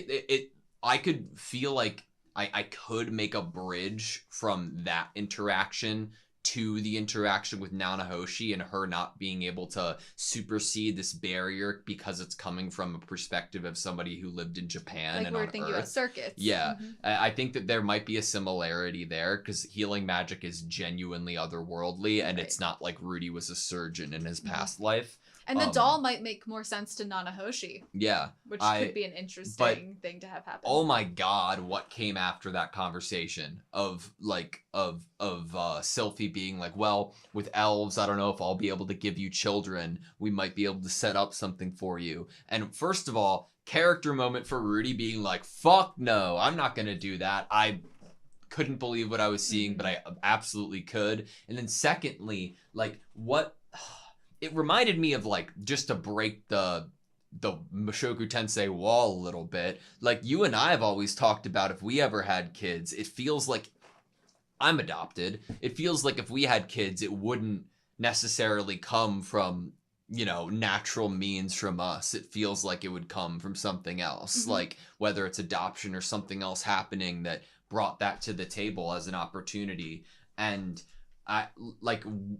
I could feel like I could make a bridge from that interaction to the interaction with Nanahoshi and her not being able to supersede this barrier because it's coming from a perspective of somebody who lived in Japan like and we're on thinking Earth. About circuits. Yeah, I think that there might be a similarity there because healing magic is genuinely otherworldly, and it's not like Rudy was a surgeon in his past life. And the doll might make more sense to Nanahoshi. Yeah. Which could be an interesting thing to have happen. Oh my god, what came after that conversation of Sylphie being like, well, with elves, I don't know if I'll be able to give you children. We might be able to set up something for you. And first of all, character moment for Rudy being like, fuck no, I'm not gonna do that. I couldn't believe what I was seeing, but I absolutely could. And then secondly, like, what... It reminded me of, like, just to break the Mushoku Tensei wall a little bit. Like, you and I have always talked about if we ever had kids, it feels like... I'm adopted. It feels like if we had kids, it wouldn't necessarily come from, you know, natural means from us. It feels like it would come from something else. Like, whether it's adoption or something else happening that brought that to the table as an opportunity. And...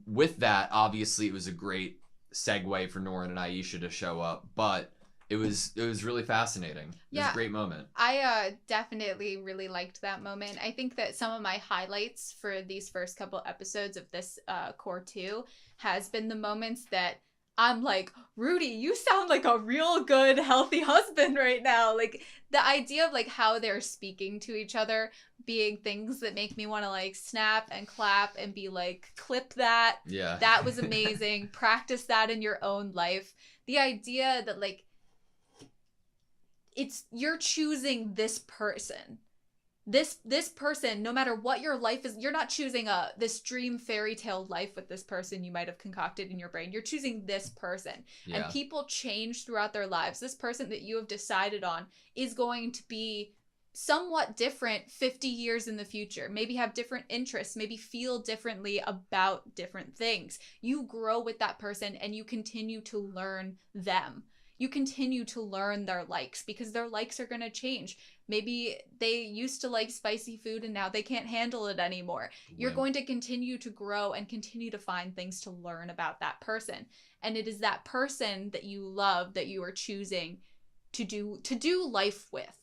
with that, obviously it was a great segue for Norn and Aisha to show up, but it was really fascinating. It was a great moment. I definitely really liked that moment. I think that some of my highlights for these first couple episodes of this core 2 has been the moments that I'm like, Rudy, you sound like a real good, healthy husband right now. Like, the idea of, like, how they're speaking to each other being things that make me want to, like, snap and clap and be like, clip that. Yeah. That was amazing. Practice that in your own life. The idea that, like, you're choosing this person. This person, no matter what your life is, you're not choosing this dream fairy tale life with this person you might have concocted in your brain. You're choosing this person. Yeah. And people change throughout their lives. This person that you have decided on is going to be somewhat different 50 years in the future. Maybe have different interests, maybe feel differently about different things. You grow with that person and you continue to learn them. You continue to learn their likes because their likes are going to change. Maybe they used to like spicy food and now they can't handle it anymore. You're going to continue to grow and continue to find things to learn about that person. And it is that person that you love that you are choosing to do life with.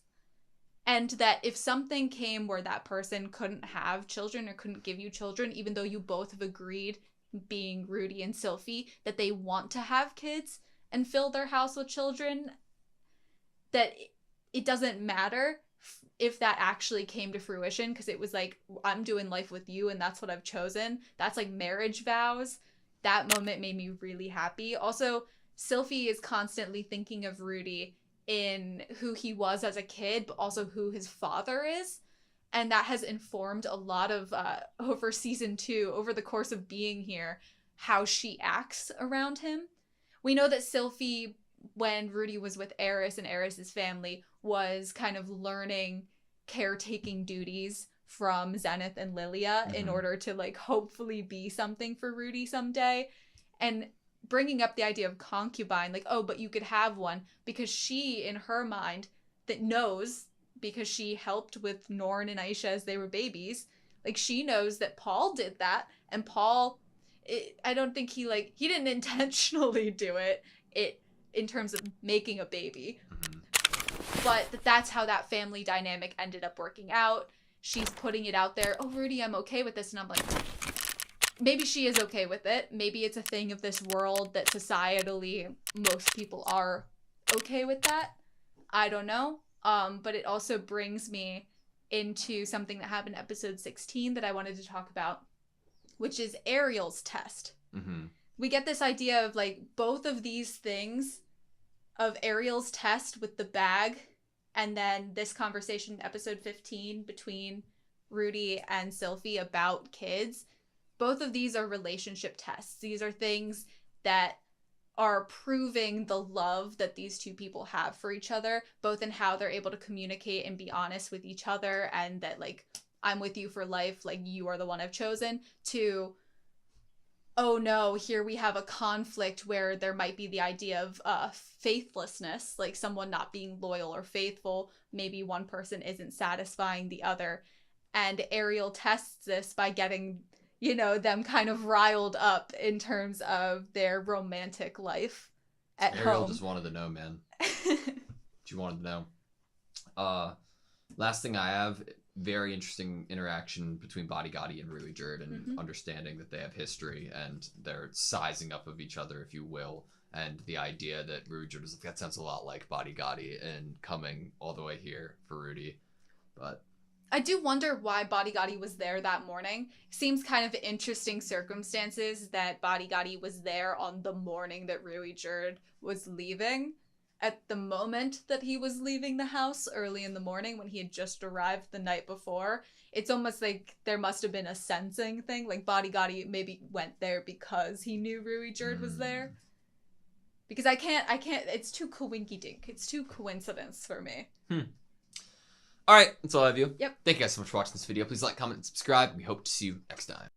And that if something came where that person couldn't have children or couldn't give you children, even though you both have agreed, being Rudy and Sylphie, that they want to have kids and fill their house with children, that it doesn't matter if that actually came to fruition, because it was like, I'm doing life with you and that's what I've chosen. That's like marriage vows. That moment made me really happy. Also, Sylphie is constantly thinking of Rudy in who he was as a kid, but also who his father is. And that has informed a lot of, over season 2, over the course of being here, how she acts around him. We know that Sylphie, when Rudy was with Eris and Eris's family, was kind of learning caretaking duties from Zenith and Lilia in order to, like, hopefully be something for Rudy someday. And bringing up the idea of concubine, like, oh, but you could have one, because she, in her mind, that knows, because she helped with Norn and Aisha as they were babies, like, she knows that Paul did that, and Paul, I don't think he didn't intentionally do it in terms of making a baby, but that's how that family dynamic ended up working out. She's putting it out there, oh, Rudy, I'm okay with this, and I'm like, maybe she is okay with it. Maybe it's a thing of this world that societally most people are okay with that. I don't know. But it also brings me into something that happened in episode 16 that I wanted to talk about, which is Ariel's test. We get this idea of, like, both of these things, of Ariel's test with the bag, and then this conversation in episode 15 between Rudy and Sylphie about kids. Both of these are relationship tests. These are things that are proving the love that these two people have for each other, both in how they're able to communicate and be honest with each other, and that, like, I'm with you for life, like, you are the one I've chosen, to, oh no, here we have a conflict where there might be the idea of faithlessness, like someone not being loyal or faithful. Maybe one person isn't satisfying the other. And Ariel tests this by getting, you know, them kind of riled up in terms of their romantic life at home. Ariel just wanted to know, man. She wanted to know. Last thing I have, very interesting interaction between Body Gotti and Rui Jerd, and understanding that they have history and they're sizing up of each other, if you will. And the idea that Rui Jerd is, that sounds a lot like Body Gotti, and coming all the way here for Rudy. But I do wonder why Body Gotti was there that morning. Seems kind of interesting circumstances that Body Gotti was there on the morning that Rui Jerd was leaving. At the moment that he was leaving the house early in the morning, when he had just arrived the night before, it's almost like there must have been a sensing thing. Like, Body Gotti maybe went there because he knew Rui Jerd was there. Because I can't, it's too coinky-dink. It's too coincidence for me. All right, that's all I have you. Yep. Thank you guys so much for watching this video. Please like, comment, and subscribe. We hope to see you next time.